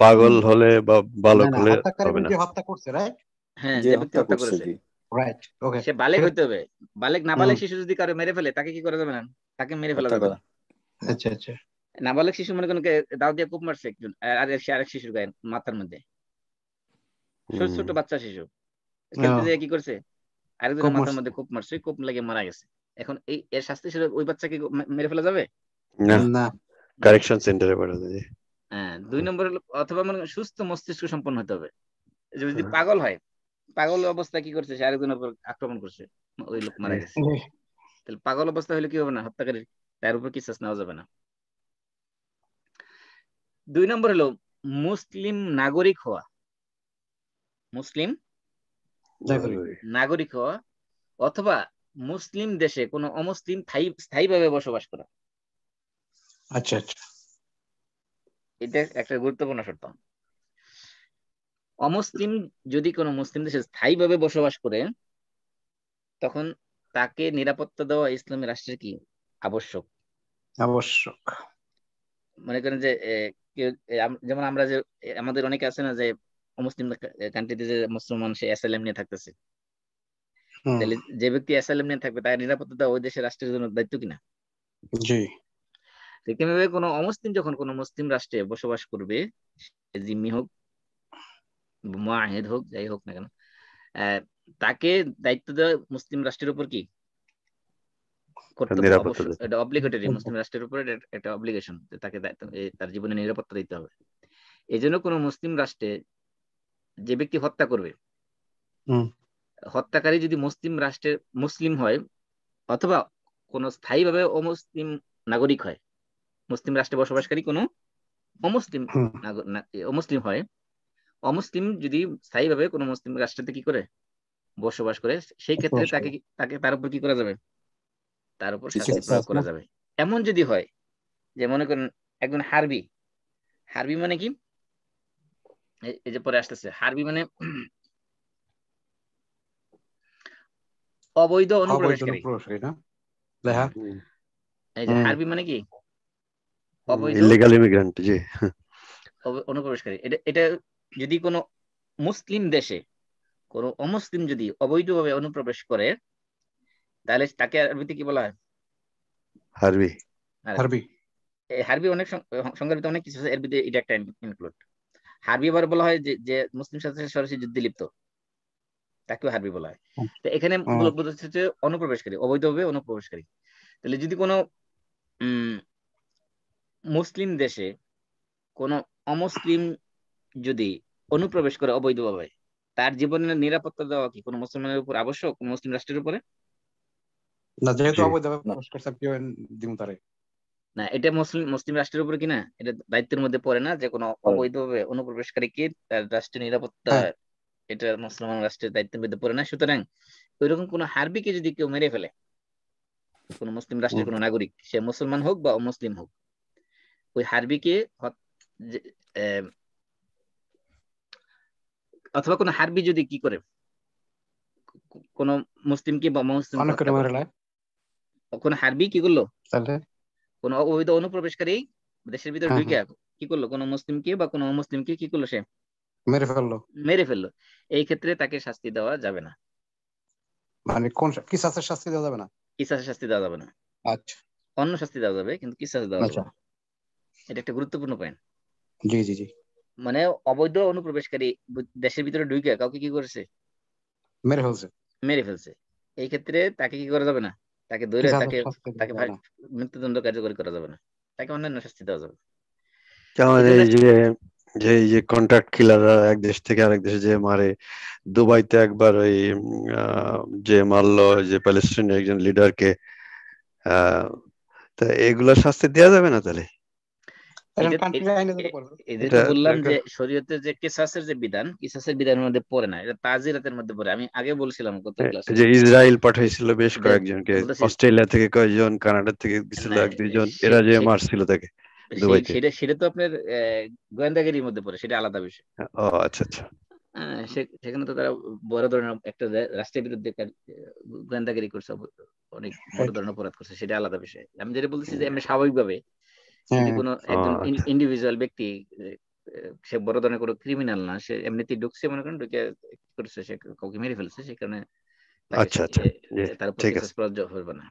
পাগল হলে বা বালক হলে হবে না। যে হত্যা করছে, রাইট? হ্যাঁ, যে ব্যক্তি হত্যা করেছে রাইট, ওকে। সে বালেগ হইতে হবে। নাবালেগ শিশু যদি কারো মেরে ফেলে, তাকে কি করা যাবে না? তাকে মেরে ফেলা যাবে না। আচ্ছা, আচ্ছা। নাবালেগ শিশু মনে করেন দাও দিয়ে কূপ মারছে একজন, আর আরেক শিশুর গায়ে মাথার মধ্যে, ছোট বাচ্চা শিশু খেলতে যেয়ে কি করছে, আরেকজনের মাথার মধ্যে কূপ মারছে, কূপ লেগে মারা গেছে। এখন এর শাস্তি হিসেবে ওই বাচ্চাকে মেরে ফেলা যাবে না, কারেকশন সেন্টারে পাঠাতে হবে। হ্যাঁ। 2 নম্বর হলো অথবা মানে সুস্থ মস্তিষ্ক সম্পন্ন হতে হবে। যদি পাগল হয়, পাগল অবস্থা কি করছে, সে আরেকজনের উপর আক্রমণ করছে, ওই লোক মারা গেছে। তাহলে পাগল অবস্থা হলে কি হবে না? হত্যাকারী তার উপর কিসাস নেওয়া যাবে না। 2 নম্বর হলো মুসলিম নাগরিক হওয়া। মুসলিম নাগরিক হওয়া অথবা মুসলিম দেশে কোনো অমুসলিম স্থায়ীভাবে বসবাস করা। আচ্ছা, আচ্ছা। এটা একটা গুরুত্বপূর্ণ শর্ত। অমুসলিম যদি কোনো মুসলিম দেশে স্থায়ীভাবে বসবাস করে, তখন তাকে নিরাপত্তা দেওয়া ইসলামী রাষ্ট্রের কি আবশ্যক। মনে করেন যে যেমন আমরা যে আমাদের অনেকে আছে না যে মুসলিম কান্ট্রিতে যে মুসলমান সে অ্যাসাইলাম নিয়ে থাকতেছে, তাহলে যে ব্যক্তি অ্যাসাইলাম নিয়ে থাকবে তার নিরাপত্তা দেওয়া ওই দেশের রাষ্ট্রের জন্য দায়িত্ব কিনা? জি। তেমনিভাবে কোনো অমুসলিম যখন কোনো মুসলিম রাষ্ট্রে বসবাস করবে, জিম্মি হোক, মুআহিদ হোক, যাই হোক না কেন, তাকে দায়িত্ব দেওয়া মুসলিম রাষ্ট্রের উপর কি কর্তব্য, অবশ্যই এটা অব্লিগেটরি। মুসলিম রাষ্ট্রের উপর এটা অব্লিগেশন, তাকে তার জীবনে নিরাপত্তা দিতে হবে। এই জন্য কোনো মুসলিম রাষ্ট্রে যে ব্যক্তি হত্যা করবে, হত্যাকারী যদি মুসলিম রাষ্ট্রের মুসলিম হয় অথবা কোনো স্থায়ীভাবে অমুসলিম নাগরিক হয়, মুসলিম রাষ্ট্রে বসবাসকারী কোনো অমুসলিম হয়, অমুসলিম যদি স্থায়ীভাবে কোনো মুসলিম রাষ্ট্রতে কি করে বসবাস করে, সেই ক্ষেত্রে তার উপর কি করা যাবে? তার উপর কিসাস। শাস্তি প্রয়োগ করা যাবে। এমন যদি হয় যে মনে করেন একজন হারবি, হারবি মানে কি, এই যে পরে আসতেছে, হারবি মানে অবৈধ অনুপ্রবেশকারী। না লেহা এই যে হারবি মানে কি অবৈধ ইলিগাল ইমিগ্রেন্ট, জি। অনুপ্রবেশকারী। এটা এটা যদি কোনো মুসলিম দেশে কোনো অমুসলিম যদি অবৈধভাবে অনুপ্রবেশ করে, তাহলে তাকে আরবিতে কি বলা হয়? হারবি। হারবি। এই হারবি অনেক সংজ্ঞার ভিতরে অনেক কিছু আছে, এর ভিতরে এটা একটা ইনক্লুড। হারবি আবার বলা হয় যে মুসলিম সাথে সরাসরি যুদ্ধে লিপ্ত, তাকেও হারবি বলা হয়। তো এখানে বোঝাচ্ছে যে অনুপ্রবেশকারী, অবৈধভাবে অনুপ্রবেশকারী। তাহলে যদি কোনো মুসলিম দেশে কোনো অমুসলিম যদি অনুপ্রবেশ করে অবৈধভাবে, তার জীবনের নিরাপত্তা দেওয়া কি কোনো মুসলমানের উপর আবশ্যক, মুসলিম রাষ্ট্রের উপরে? না, যেহেতু জি। অবৈধভাবে প্রবেশ করছে কেউ দিমু তারে না, এটা মুসলিম রাষ্ট্রের উপরে কিনা এটা দায়িত্বের মধ্যে পড়ে না, যে কোনো অবৈধভাবে অনুপ্রবেশকারীকে তার রাষ্ট্রের নিরাপত্তা, হ্যাঁ এটা মুসলমান রাষ্ট্রের দায়িত্বের মধ্যে পড়ে না। সুতরাং ওইরকম কোনো হারবিকে যদি কেউ মেরে ফেলে, কোনো মুসলিম রাষ্ট্রের কোনো নাগরিক, সে মুসলমান হোক বা অমুসলিম হোক, ওই হারবিকে যে- আহ, অথবা কোনো হারবি যদি কি করে কোন মুসলিমকে বা অমুসলিমকে অনেক করে হত্যা করে, মারলে কোন হারবি কি করলো, তাহলে কোন অবৈধ অনুপ্রবেশকারী দেশের ভিতরে হ্যাঁ ঢুকে কি করলো, কোন মুসলিমকে বা কোন অমুসলিমকে কি করলো, সে মেরে ফেললো। মেরে ফেললো, এই ক্ষেত্রে তাকে শাস্তি দেওয়া যাবে না। মানে কোন কিসাসের শাস্তি দেওয়া যাবে না? কিসাসের শাস্তি দেওয়া যাবে না, আচ্ছা অন্য শাস্তি দেওয়া যাবে, কিন্তু কিসাস দেওয়া যাবে আচ্ছা, না। এটা একটা গুরুত্বপূর্ণ পয়েন্ট। জি জি জি। মানে অবৈধ অনুপ্রবেশকারী দেশের ভিতরে ঢুকে কাউকে কি করেছে, মেরে ফেলছে, মেরে ফেলছে, এই ক্ষেত্রে তাকে কি করা যাবে না, তাকে ধরে কিসাসের তাকে শাস্তি দেওয়া তাকে যাবে না। মৃত্যুদণ্ড কার্যকরী করা যাবে না, তাকে অন্যান্য শাস্তি দেওয়া যাবে। যেমন এই জন্য এই যে কন্ট্রাক্ট কিলাররা এক দেশ থেকে আরেক দেশে যে মারে, দুবাইতে একবার ওই যে মারলো যে প্যালেস্টাইনের একজন লিডারকে, তা এগুলা শাস্তি দেওয়া যাবে না তাহলে? কান্ট্রি আইনে যেতে পারবে। এদের এটা তো বললাম একটা যে শরীয়তের যে কিসাসের যে বিধান, কিসাসের বিধানের মধ্যে পড়ে না, এটা তাজিরাতের মধ্যে পড়ে। আমি আগে বলছিলাম গত ক্লাসে যে ইসরায়েল পাঠাইছিল বেশ যে কয়েকজনকে, বলতেছি অস্ট্রেলিয়া থেকে কয়েকজন, কানাডা থেকে গেছিল না, এক দুইজন, এরা যে মারছিল তাকে দুবাইতে। সেটা তো আপনার গোয়েন্দাগিরির মধ্যে পড়ে, সেটা আলাদা বিষয়। ও আচ্ছা আচ্ছা। সেখানে তো তারা বড় ধরনের একটা রাষ্ট্রের বিরুদ্ধে গোয়েন্দাগিরি করছে, অনেক বড় ধরনের অপরাধ করছে, সেটা আলাদা বিষয়। আমি যেটা বলতেছি যে এমনি স্বাভাবিকভাবে যদি কোনো একজন ইন্ডিভিজুয়াল ব্যক্তি, সে বড় ধরনের কোনো ক্রিমিনাল না, সে এমনিতেই ঢুকছে, মনে করেন ঢুকে করছে, সে কাউকে মেরে ফেলছে, সেই কারণে তাকে আচ্ছা আচ্ছা, তার উপর ঠিক কেসাস আছে। প্রযোজ্য হবে না।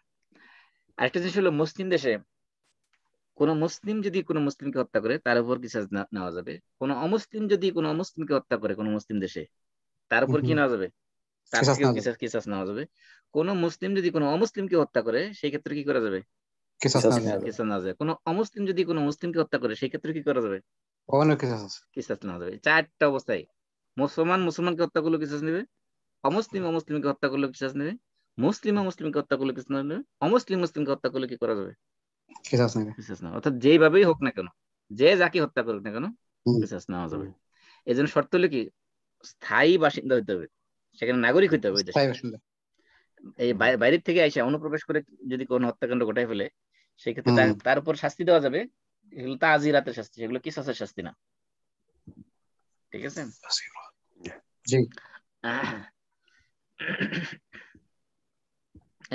আরেকটা জিনিস হলো, মুসলিম দেশে কোন মুসলিম যদি কোনো মুসলিমকে হত্যা করে তার উপর কিসাস নেওয়া যাবে। কোন অমুসলিম যদি কোনো অমুসলিমকে হত্যা করে কোন মুসলিম দেশে, তার উপর কি নেওয়া যাবে, তার থেকেও কিসাস নেওয়া যাবে। কোন মুসলিম যদি কোনো অমুসলিমকে হত্যা করে সেই ক্ষেত্রে কি করা যাবে, কিসাস নেওয়া যাবে। কোন অমুসলিম যদি কোনো মুসলিমকে হত্যা করে সেই ক্ষেত্রে কি করা যাবে, কিসাস নেওয়া যাবে। চারটা অবস্থায় মুসলমানকে হত্যা করলে কিসাস নেবে, অমুসলিমকে হত্যা করলে কিসাস নেবে, মুসলিমকে হত্যা করলে কিসাস নেবে, মুসলিমকে হত্যা করলে কি করা যাবে, কিসাস নেওয়া। অর্থাৎ যেভাবেই হোক না কেন, যে যাকে হত্যা করুক না কেন, কিসাস নেওয়া যাবে। এই জন্য শর্ত হলো কি, স্থায়ী বাসিন্দা হইতে হবে, সেখানে নাগরিক হইতে হবে। এই বাইরের থেকে এসে অনুপ্রবেশ করে যদি কোনো হত্যাকাণ্ড ঘটায় ফেলে, সেক্ষেত্রে তার উপর শাস্তি দেওয়া যাবে, এগুলো তাজিরাতের শাস্তি, সেগুলো কিসাসের শাস্তি না। ঠিক আছে।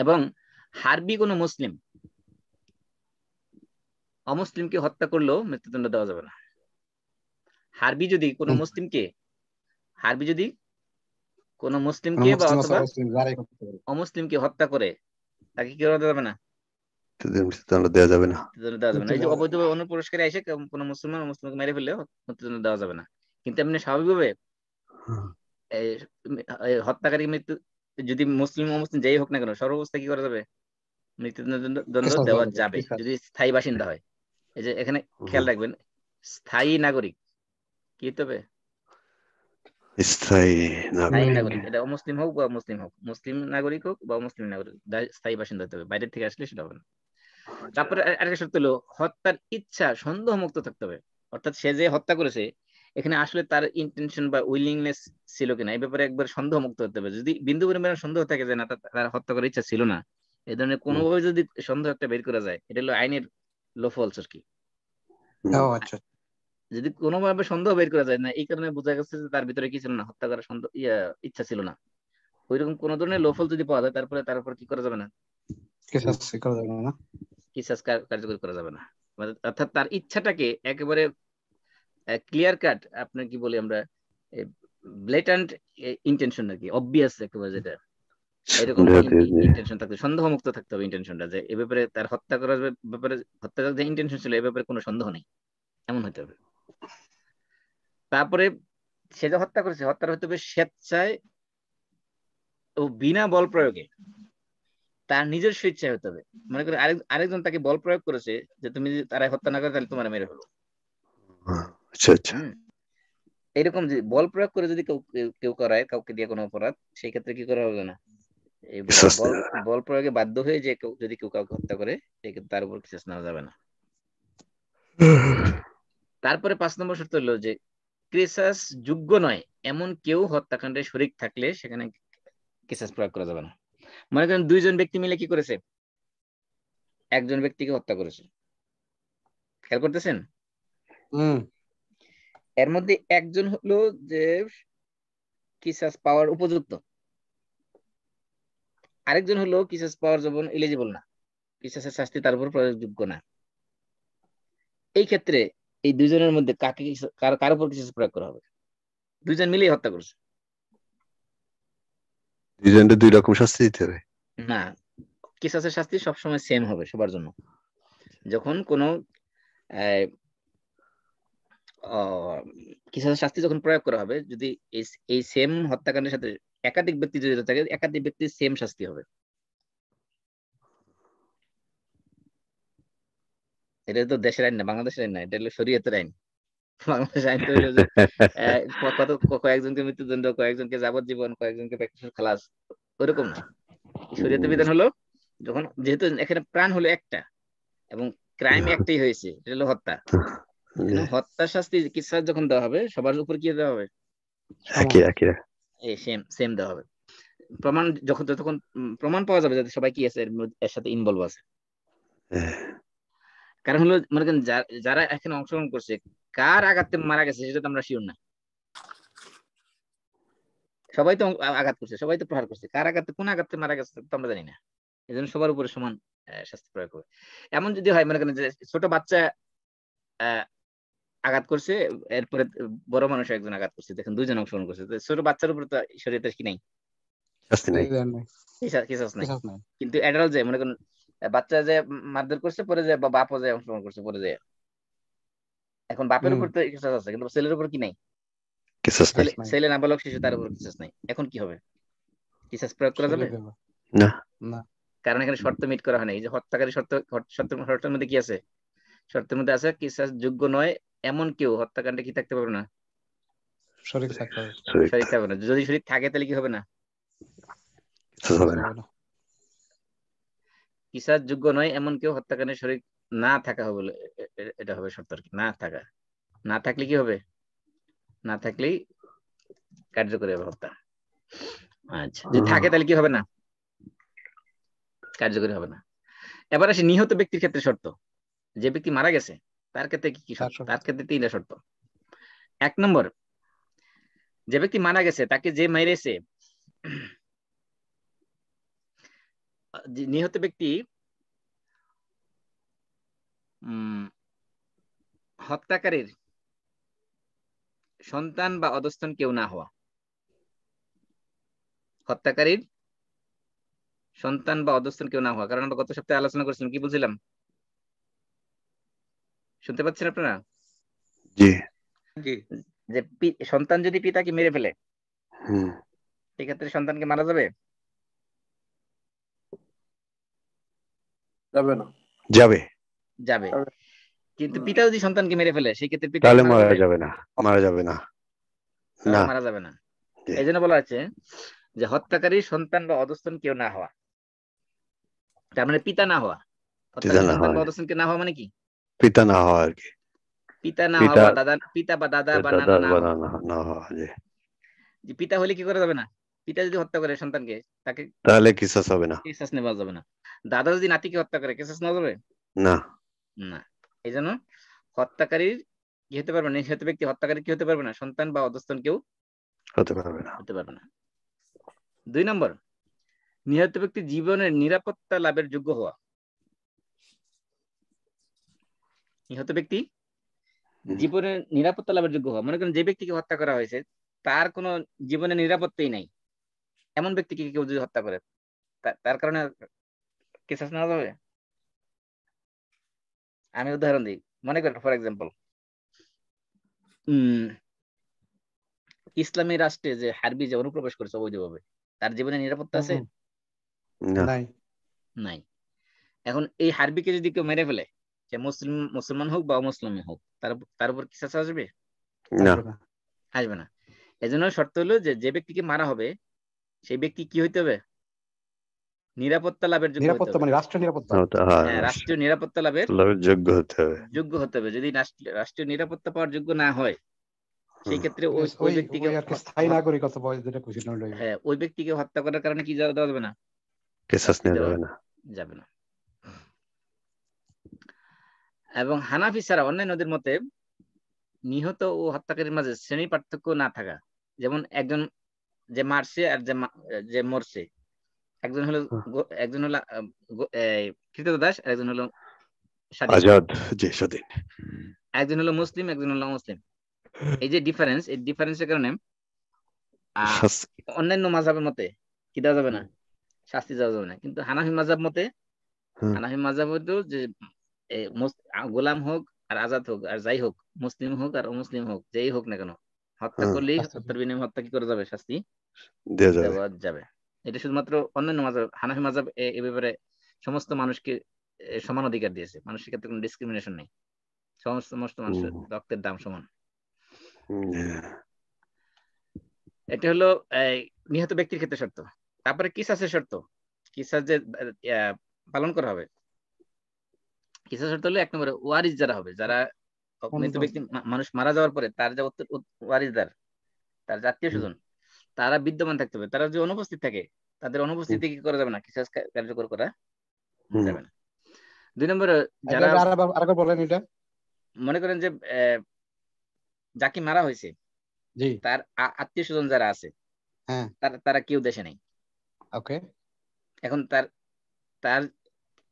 এবং হারবি কোনো মুসলিম অমুসলিমকে হত্যা করলেও মৃত্যুদণ্ড দেওয়া যাবে না। হারবি যদি কোনো মুসলিমকে বা অথবা অমুসলিমকে হত্যা করে, তাকে কি করা যাবে না, মৃত্যুদণ্ড দেওয়া যাবে না। দেওয়া যাবে না। এই যে অবৈধ অনুপ্রবেশকারী এসে কোনো মুসলিমকে মেরে ফেললে মৃত্যুদণ্ড দেওয়া যাবে না। কিন্তু এমনি স্বাভাবিকভাবে হত্যাকারী মৃত্যু যদি মুসলিম অমুসলিম যেই হোক না কেন, সর্বাবস্থা কি করা যাবে, মৃত্যুদণ্ড দেওয়া যাবে যদি স্থায়ী বাসিন্দা হয়। এই যে এখানে খেয়াল রাখবেন, স্থায়ী নাগরিক কি তবে স্থায়ী নাগরিক, এটা অমুসলিম হোক বা মুসলিম হোক, মুসলিম নাগরিক হোক বা মুসলিম নাগরিক, স্থায়ী বাসিন্দা হতে হবে, বাইরের থেকে আসলে সেটা হবে না। তারপরে আরেকটা শর্ত হলো, হত্যার ইচ্ছা সন্দেহ মুক্ত থাকতে হবে। অর্থাৎ সে যে হত্যা করেছে, এখানে আসলে তার ইন্টেনশন বা উইলিংনেস ছিল কিনা এই ব্যাপারে একবার সন্দেহ মুক্ত হতে হবে। যদি বিন্দু পরিমাণ সন্দেহ থাকে যে না, তার হত্যা করার ইচ্ছা ছিল না, এই ধরনের কোনোভাবে যদি সন্দেহ একটা বের করা যায়, এটা হলো আইনের লফলস আর কি। ও আচ্ছা। যদি কোনোভাবে সন্দেহ বের করা যায় না, এই কারণে বোঝা গেছে যে তার ভিতরে কি ছিল না, হত্যা করার ইচ্ছা ছিল না, ওইরকম কোন ধরনের লফল যদি পাওয়া যায়, তারপরে তার উপর কি করা যাবে না, কিসাস করা যাবে না। কিসাস কার্যকরী করা যাবে না। অর্থাৎ তার ইচ্ছাটাকে একেবারে ক্লিয়ার কাট, আপনার কি বলি আমরা, ব্লেটান্ট ইন্টেনশন আর কি, অবভিয়াস একেবারে, যেটা এরকম ইন্টেনশন থাকতে, সন্দেহ মুক্ত থাকতে হবে ইন্টেনশনটা, যে এ ব্যাপারে তার হত্যা করার ব্যাপারে, হত্যা করার যে ইন্টেনশন ছিল এ ব্যাপারে কোনো সন্দেহ নেই, এমন হতে হবে। তারপরে সে যে হত্যা করেছে, হত্যার হতে হবে স্বেচ্ছায় ও বিনা বল প্রয়োগে, তার নিজস্ব ইচ্ছায় হতে হবে। মনে করি আরেকজন তাকে বল প্রয়োগ করেছে যে তুমি যদি তারা হত্যা না করে তাহলে তোমার মেরে ফেলো। আচ্ছা আচ্ছা। এরকম যে বল প্রয়োগ করে যদি কেউ করায় কাউকে দিয়ে কোনো অপরাধ, সেই ক্ষেত্রে কি করা হবে না, এই বল প্রয়োগে বাধ্য হয়ে যে যদি কেউ কাউকে হত্যা করে, সেক্ষেত্রে তার উপর কিসাস নেওয়া যাবে না। তারপরে 5 নম্বর শর্ত হলো যে কিসাস যোগ্য নয় এমন কেউ হত্যাকাণ্ডে শরীক থাকলে সেখানে কিসাস প্রয়োগ করা যাবে না। মনে করেন 2 জন ব্যক্তি মিলে কি করেছে, একজন ব্যক্তিকে হত্যা করেছে, খেয়াল করতেছেন? এর মধ্যে একজন হলো যে কিসাস পাওয়ার উপযুক্ত, আরেকজন হলো কিসাস পাওয়ার জন্য এলিজিবল না, কিসাসের শাস্তি তার উপর প্রয়োগযোগ্য না। এই ক্ষেত্রে এই 2 জনের মধ্যে কার উপর কিসাস প্রয়োগ করা হবে? 2 জন মিলেই হত্যা করছে, 2 জনকে 2 রকম শাস্তি দিতে হবে না, কিসাসের শাস্তি সবসময় সেম হবে সবার জন্য। যখন কোনো কিসাসের শাস্তি যখন প্রয়োগ করা হবে, যদি এই সেম হত্যাকাণ্ডের সাথে একাধিক ব্যক্তি জড়িত থাকে, একাধিক ব্যক্তির সেম শাস্তি হবে। এটা তো দেশের আইন না, বাংলাদেশের আইন না, এটা হলো শরীয়তের আইন। বাংলাদেশ আইন তো হলো যে কয়েকজনকে মৃত্যুদণ্ড, কয়েকজনকে যাবজ্জীবন, কয়েকজনকে প্র্যাকটিস খালাস, ওরকম না। শরীয়তের বিধান হলো যখন, যেহেতু এখানে প্রাণ হলো একটা এবং ক্রাইম একটাই হয়েছে, এটা হলো হত্যা, হত্যার শাস্তি কিসাস যখন দেওয়া হবে সবার উপর কি দেওয়া হবে, সেম দেওয়া হবে। প্রমাণ যতক্ষণ প্রমাণ পাওয়া যাবে যাতে সবাই কি আছে এর সাথে ইনভলভ আছে। কারণ হলো মনে করেন যারা এখানে অংশগ্রহণ করছে, কার আঘাতে মারা গেছে সেটা তো আমরা শিওর না, সবাই তো আঘাত করছে, সবাই তো প্রহার করছে, কার আঘাতে, কোন আঘাতে মারা গেছে তো আমরা জানি না। এই জন্য সবার উপরে সমান শাস্তি প্রয়োগ হবে। এমন যদি হয় মনে করেন যে ছোট বাচ্চা আঘাত করছে, এরপরে বড় মানুষ একজন আঘাত করছে, দেখেন 2 জন অংশগ্রহণ করছে, ছোট বাচ্চার উপরে তো শরীয়তের কি নাই, কিসাস নাই। কিন্তু অ্যাডাল্ট যে মনে করেন বাচ্চা যে মারধর করছে, পরে যে বাপও যে অংশগ্রহণ করছে, পরে যে, এখন বাপের উপর তো কিসাস আছে, কিন্তু ছেলের উপর কি নাই, ছেলে নাবালক শিশু, তার উপর কিসাস নাই। এখন কি হবে, কিসাস প্রয়োগ করা যাবে না? কারণ এখানে শর্ত মিট করা হয় না। এই যে হত্যাকারী শর্তের মধ্যে কি আছে, শর্তের মধ্যে আছে কিসাস যোগ্য নয় এমন কেউ হত্যাকাণ্ডে কি থাকতে পারবে না, শরীক থাকবে না। যদি শরীক থাকে তাহলে কি হবে না, কিসাস যোগ্য নয় এমন কেউ হত্যাকাণ্ডে শরীক না থাকা হবে, এটা হবে শর্ত আর কি, না থাকা। না থাকলে কি হবে, না থাকলেই কার্যকরী হবে হত্যা। আচ্ছা, যদি থাকে তাহলে কি হবে না, কার্যকরী হবে না। এবার আসি নিহত ব্যক্তির ক্ষেত্রে শর্ত। যে ব্যক্তি মারা গেছে তার ক্ষেত্রে কি শর্ত? তার ক্ষেত্রে 3টা শর্ত। 1 নম্বর, যে ব্যক্তি মারা গেছে তাকে যে মেরেছে, নিহত ব্যক্তি হত্যাকারীর সন্তান বা অধস্তন কেউ না হওয়া, হত্যাকারীর সন্তান বা অধস্তন কেউ না হওয়া। কারণ আমরা গত সপ্তাহে আলোচনা করেছিলাম, কি বলছিলাম, শুনতে পাচ্ছেন আপনারা? জি। যে সন্তান যদি পিতাকে মেরে ফেলে, সেক্ষেত্রে সন্তানকে মারা যাবে? যাবে না। যাবে। কিন্তু পিতা যদি সন্তানকে মেরে ফেলে, সেক্ষেত্রে পিতা মারা যাবে না, মারা যাবে না, মারা যাবে না। এই জন্য বলা আছে যে হত্যাকারী সন্তান বা অধস্তন কেউ না হওয়া, তার মানে পিতা না হওয়া। সন্তান বা অধস্তনকে না হওয়া মানে কি, পিতা না হওয়া আর কি, পিতা না হওয়া, পিতা বা দাদা বা নানা না হওয়া। না হওয়া। যে পিতা হলে কি করা যাবে না, পিতা যদি হত্যা করে সন্তানকে, তাকে তাহলে কিসাস হবে না। কিসাস নেওয়া যাবে না। দাদা যদি নাতিকে হত্যা করে কিসাস নেওয়া যাবে না। না। এই জন্য হত্যাকারীর কি হতে পারবে না, নিহত ব্যক্তি হত্যাকারী কি হতে পারবে না, সন্তান বা অধস্তন কেউ হতে পারবে না। হতে পারবে না। 2 নম্বর, নিহত ব্যক্তি জীবনের নিরাপত্তা লাভের যোগ্য হওয়া। নিহত ব্যক্তি জীবনের নিরাপত্তা লাভের যোগ্য হওয়া, মনে করেন যে ব্যক্তিকে হত্যা করা হয়েছে তার কোনো জীবনের নিরাপত্তাই নাই, এমন ব্যক্তিকে কেউ যদি হত্যা করে তার কারণে কিসাস নেওয়া যাবে। আমি উদাহরণ দিই, মনে করেন ফর এক্সাম্পল ইসলামী রাষ্ট্রে যে হার্বি যে অনুপ্রবেশ করেছে অবৈধভাবে, তার জীবনে নিরাপত্তা আছে নাই। নাই। এখন এই হার্বিকে যদি কেউ মেরে ফেলে, সে মুসলমান হোক বা অমুসলিম হোক, তার উপর কিসাস আসবে না, আসবে না। এই জন্য শর্ত হলো যে ব্যক্তিকে মারা হবে সেই ব্যক্তি কি হইতে হবে, নিরাপত্তা লাভের যোগ্য হতে হবে। মানে রাষ্ট্রীয় নিরাপত্তা। হ্যাঁ, রাষ্ট্রীয় নিরাপত্তা লাভের যোগ্য হতে হবে। যোগ্য হতে হবে। যদি রাষ্ট্রীয় নিরাপত্তা পাওয়ার যোগ্য না হয়, সেই ক্ষেত্রে ওই ব্যক্তিকে স্থায়ী নাগরিকত্ব যেটা খুশি নইল, হ্যাঁ, ওই ব্যক্তিকে হত্যা করার কারণে কি দেওয়া যাবে না, কিসাস নেওয়া যাবে না, যাবে না। এবং হানাফি ছাড়া অন্যান্যদের মতে নিহত ও হত্যাকারীর মাঝে শ্রেণী পার্থক্য না থাকা, যেমন একজন যে মারছে আর যে মরছে, একজন হলো কৃতদাস আর একজন হলো আজাদ, জি স্বাধীন, একজন হলো মুসলিম একজন হলো মুসলিম। এই যে ডিফারেন্স, এই ডিফারেন্সের কারণে অন্যান্য মাযহাবের মতে কি দেওয়া যাবে না, শাস্তি দেওয়া যাবে না। কিন্তু হানাফি মাযহাব মতে, হানাফি মাযহাব হতো যে গোলাম হোক আর আজাদ হোক আর যাই হোক, মুসলিম হোক আর অমুসলিম হোক, যেই হোক না কেন, হত্যা করলেই হত্যার বিনিময়ে হত্যা কি করা যাবে, শাস্তি দেওয়া যাবে। এটা শুধুমাত্র অন্যান্য মাযহাব, হানাফি মাযহাব এই ব্যাপারে সমস্ত মানুষকে সমান অধিকার দিয়েছে, মানুষের ক্ষেত্রে কোনো ডিসক্রিমিনেশন নেই, সমস্ত মানুষের রক্তের দাম সমান। এটা হলো নিহত ব্যক্তির ক্ষেত্রে শর্ত। তারপরে কিসাসের শর্ত, কিসাস যে পালন করা হবে। কিসাস শর্ত হলো 1 নম্বরে ওয়ারিস যারা হবে, যারা মৃত ব্যক্তি মানুষ মারা যাওয়ার পরে তার যে ওয়ারিসদার, তার আত্মীয় স্বজন, তারা বিদ্যমান থাকতে হবে। তারা যে অনুপস্থিত থাকে, তাদের অনুপস্থিতি কি করা যাবে না, কিসাস কার্যকর করা যাবে না। 2 নম্বরে যারা বলেন এটা, মনে করেন যে যাকে মারা হয়েছে তার আত্মীয় স্বজন যারা আছে তারা কেউ দেশে নেই। ওকে, এখন তার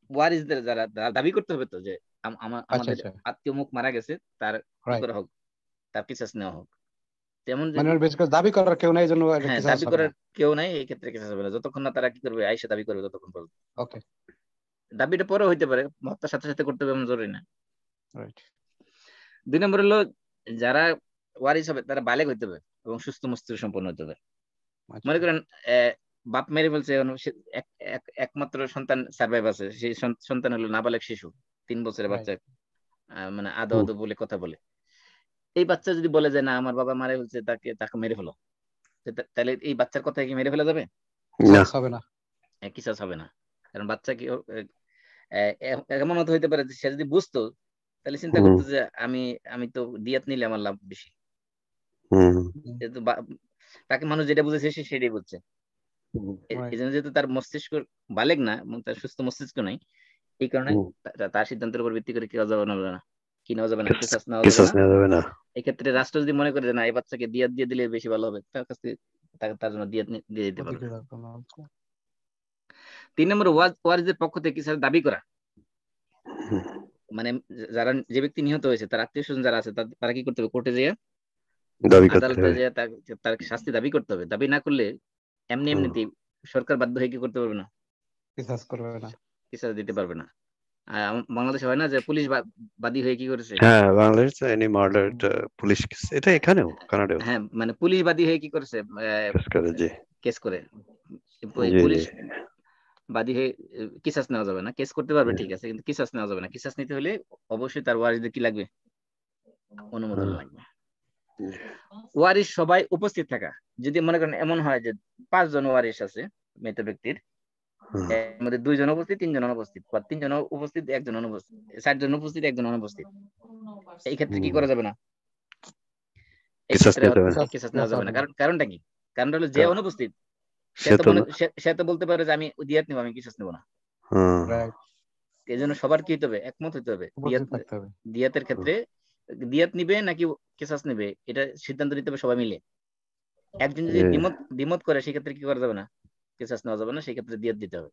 ওয়ারিসদের যারা দাবি করতে হবে তো যে আমাদের আত্মীয় মুখ মারা গেছে, তার করা হোক, তার কিসাস নেওয়া হোক। তেমন দাবি করার কেউ নাই, জন্য দাবি করার কেউ নাই, এই ক্ষেত্রে কিসাস হবে না যতক্ষণ না তারা কি করবে, আইসা দাবি করবে ততক্ষণ পর্যন্ত। ওকে, দাবিটা পরে হইতে পারে, হত্যার সাথে সাথে করতে হবে এমন জরুরি না। 2 নম্বর হলো যারা ওয়ারিস হবে তারা বালেগ হইতে হবে এবং সুস্থ মস্তিষ্ক সম্পন্ন হতে হবে। মনে করেন বাপ মেরে ফেলছে, একমাত্র সন্তান সার্ভাইভ আছে, সেই সন্তান হলো নাবালেগ শিশু, 3 বছরের বাচ্চা, মানে আদো আদো বলে কথা বলে। এই বাচ্চা যদি বলে যে না আমার বাবা মারা ফেলছে, তাকে মেরে ফেলো, তাহলে এই বাচ্চার কথা কি মেরে ফেলা যাবে? হবে না, কিসাস হবে না। কারণ বাচ্চা কি এমন হতে হইতে পারে, সে যদি বুঝতো তাহলে চিন্তা করতো যে আমি তো দিয়াত নিলে আমার লাভ বেশি। তাকে মানুষ যেটা বুঝেছে সে সেটাই বুঝছে। এই জন্য যেহেতু তার মস্তিষ্ক বালেগ না এবং তার সুস্থ মস্তিষ্ক নাই, এই কারণে তার সিদ্ধান্তের উপর ভিত্তি করে কি নেওয়া যাবে না, কি নেওয়া যাবে না, কিসাস নেওয়া যাবে না। এই ক্ষেত্রে রাষ্ট্র যদি মনে করে যে না এই বাচ্চাকে দিয়াত দিয়ে দিলে বেশি ভালো হবে, তার কাছে তার জন্য দিয়াত দিয়ে দিতে পারবে। 3 নম্বর ওয়ারিসদের পক্ষ থেকে কিসাস দাবি করা, মানে যারা যে ব্যক্তি নিহত হয়েছে তার আত্মীয় স্বজন যারা আছে তারা কি করতে হবে, কোর্টে যেয়ে আদালতে যেয়ে তার শাস্তি দাবি করতে হবে। দাবি না করলে এমনিতেই সরকার বাধ্য হয়ে কি করতে পারবে না, কিসাস করবে না, কিসাস দিতে পারবে না। বাংলাদেশে হয় না যে পুলিশ বাদী হয়ে কি করেছে, হ্যাঁ বাংলাদেশে এনি মার্ডার পুলিশ কেস, এটা এখানেও কানাডাও, হ্যাঁ মানে পুলিশ বাদী হয়ে কি করেছে, কেস করে, পুলিশ বাদী হয়ে কিসাস নেওয়া যাবে না। কেস করতে পারবে ঠিক আছে, কিন্তু কিসাস নেওয়া যাবে না। কিসাস নিতে হলে অবশ্যই তার ওয়ারিসদের কি লাগবে, অনুমোদন লাগবে। ওয়ারিস সবাই উপস্থিত থাকা, যদি মনে করেন এমন হয় যে 5 জন ওয়ারিস আছে মৃত ব্যক্তির, এর মধ্যে 2 জন উপস্থিত 3 জন অনুপস্থিত, বা 3 জন উপস্থিত 1 জন অনুপস্থিত, 4 জন উপস্থিত 1 জন অনুপস্থিত, এই ক্ষেত্রে কি করা যাবে না, এই ক্ষেত্রে কিসাস নেওয়া যাবে না। কারণটা কি? কারণটা হলো যে অনুপস্থিত সে তো বলতে পারে যে আমি দিয়াত নেবো, আমি কিসাস নেবো না। এই জন্য সবার কি হতে হবে, একমত হতে হবে। দিয়াতের ক্ষেত্রে দিয়াত নিবে নাকি কিসাস নেবে এটা সিদ্ধান্ত নিতে হবে সবাই মিলে। একজন যদি দ্বিমত করে সেক্ষেত্রে কি করা যাবে না, কিসাস নেওয়া যাবে না, সেক্ষেত্রে দিয়াত দিতে হবে।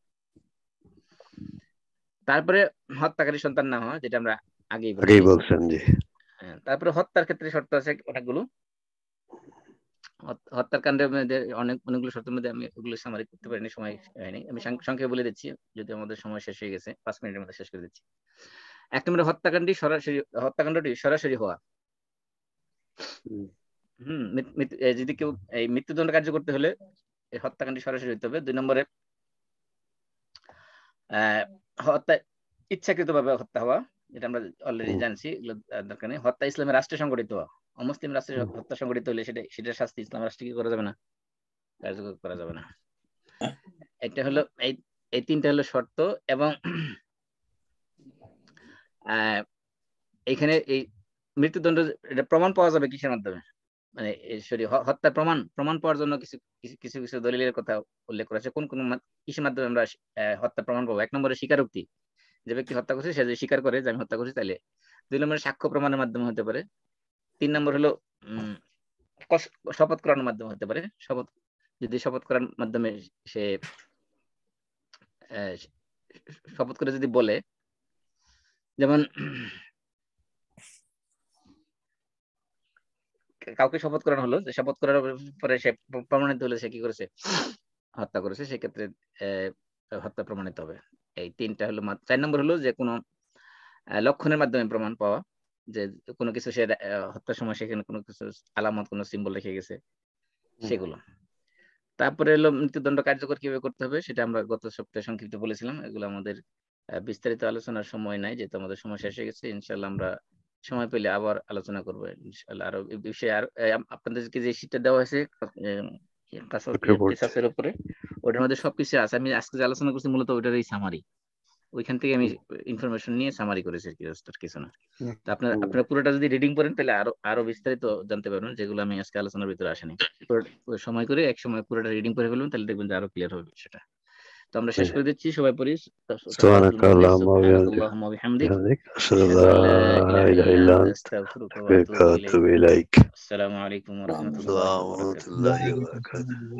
তারপরে হত্যাকারী সন্তান না হওয়া, যেটা আমরা আগেই বলছেন। তারপরে হত্যার ক্ষেত্রে শর্ত আছে অনেকগুলো। হত্যার কাণ্ডের মধ্যে অনেকগুলো শর্তের মধ্যে আমি ওগুলো সামারি করতে পারিনি, সময় হয়নি। আমি সংক্ষেপে বলে দিচ্ছি, যদি আমাদের সময় শেষ হয়ে গেছে, 5 মিনিটের মধ্যে শেষ করে দিচ্ছি। এক নম্বরে হত্যাকাণ্ডটি সরাসরি হওয়া। যদি কেউ এই মৃত্যুদণ্ড কার্য করতে হলে এই হত্যাকাণ্ডটি সরাসরি হতে হবে। 2 নম্বরে হত্যা ইচ্ছাকৃতভাবে হত্যা হওয়া, যেটা আমরা অলরেডি জানছি, এগুলো দরকার নেই। হত্যা ইসলামের রাষ্ট্রে সংগঠিত হওয়া, অমুসলিম রাষ্ট্রে হত্যা সংগঠিত হলে সেটার শাস্তি ইসলাম রাষ্ট্রে কি করা যাবে না, কার্যকর করা যাবে না। এটা হলো এই 3টা হলো শর্ত। এবং এখানে এই মৃত্যুদণ্ড এটা প্রমাণ পাওয়া যাবে কিসের মাধ্যমে, মানে হত্যার প্রমাণ পাওয়ার জন্য কিছু কিছু দলিলের কথা উল্লেখ করা আছে। কোন কিসের মাধ্যমে আমরা হত্যা প্রমাণ পাবো? 1 নম্বরে স্বীকারোক্তি, যে ব্যক্তি হত্যা করছে সে যদি স্বীকার করে যে আমি হত্যা করছি, তাহলে। 2 নম্বরে সাক্ষ্য প্রমাণের মাধ্যমে হতে পারে। 3 নম্বর হলো শপথ করানোর মাধ্যমে হতে পারে। যদি শপথ করার মাধ্যমে সে শপথ করে যদি বলে, যেমন কাউকে শপথ করানো হলো, যে শপথ করার পরে সে প্রমাণিত হলে সে কি করেছে, হত্যা করেছে, সেক্ষেত্রে হত্যা প্রমাণিত হবে। এই 3টা হলো। 4 নম্বর হলো যে কোনো লক্ষণের মাধ্যমে প্রমাণ পাওয়া, যে কোনো কিছু সে হত্যার সময় সেখানে কোনো কিছু আলামত, কোনো সিম্বল রেখে গেছে, সেগুলো। তারপরে হলো মৃত্যুদণ্ড কার্যকর কিভাবে করতে হবে, সেটা আমরা গত সপ্তাহে সংক্ষিপ্ত বলেছিলাম। এগুলো আমাদের বিস্তারিত আলোচনার সময় নাই, যেহেতু আমাদের সময় শেষ হয়ে গেছে। ইনশাল্লাহ আমরা সময় পেলে আবার আলোচনা করবো ইনশাল্লাহ। আরো এই বিষয়ে আর আপনাদেরকে যে শীটটা দেওয়া হয়েছে কিসাসের উপরে, ওটার মধ্যে সবকিছু আছে। আমি আজকে যে আলোচনা করছি মূলত ওইটারই সামারি, ওইখান থেকে আমি ইনফরমেশন নিয়ে সামারি করেছি, কিছু না। তো আপনারা পুরোটা যদি রিডিং করেন তাহলে আরো বিস্তারিত জানতে পারবেন, যেগুলো আমি আজকে আলোচনার ভিতরে আসেনি। সময় করে এক সময় পুরোটা রিডিং করে ফেলবেন, তাহলে দেখবেন যে আরো ক্লিয়ার হবে সেটা। তো আমরা শেষ করে দিচ্ছি, সবাই পড়ি। সুবহানাকাল্লাহুম্মা ওয়া বিহামদিক, আশহাদু আল্লা ইলাহা ইল্লা আনতা, আস্তাগফিরুকা ওয়া আতুবু ইলাইক। আসসালামু আলাইকুম ওয়া রাহমাতুল্লাহি ওয়া বারাকাতুহু।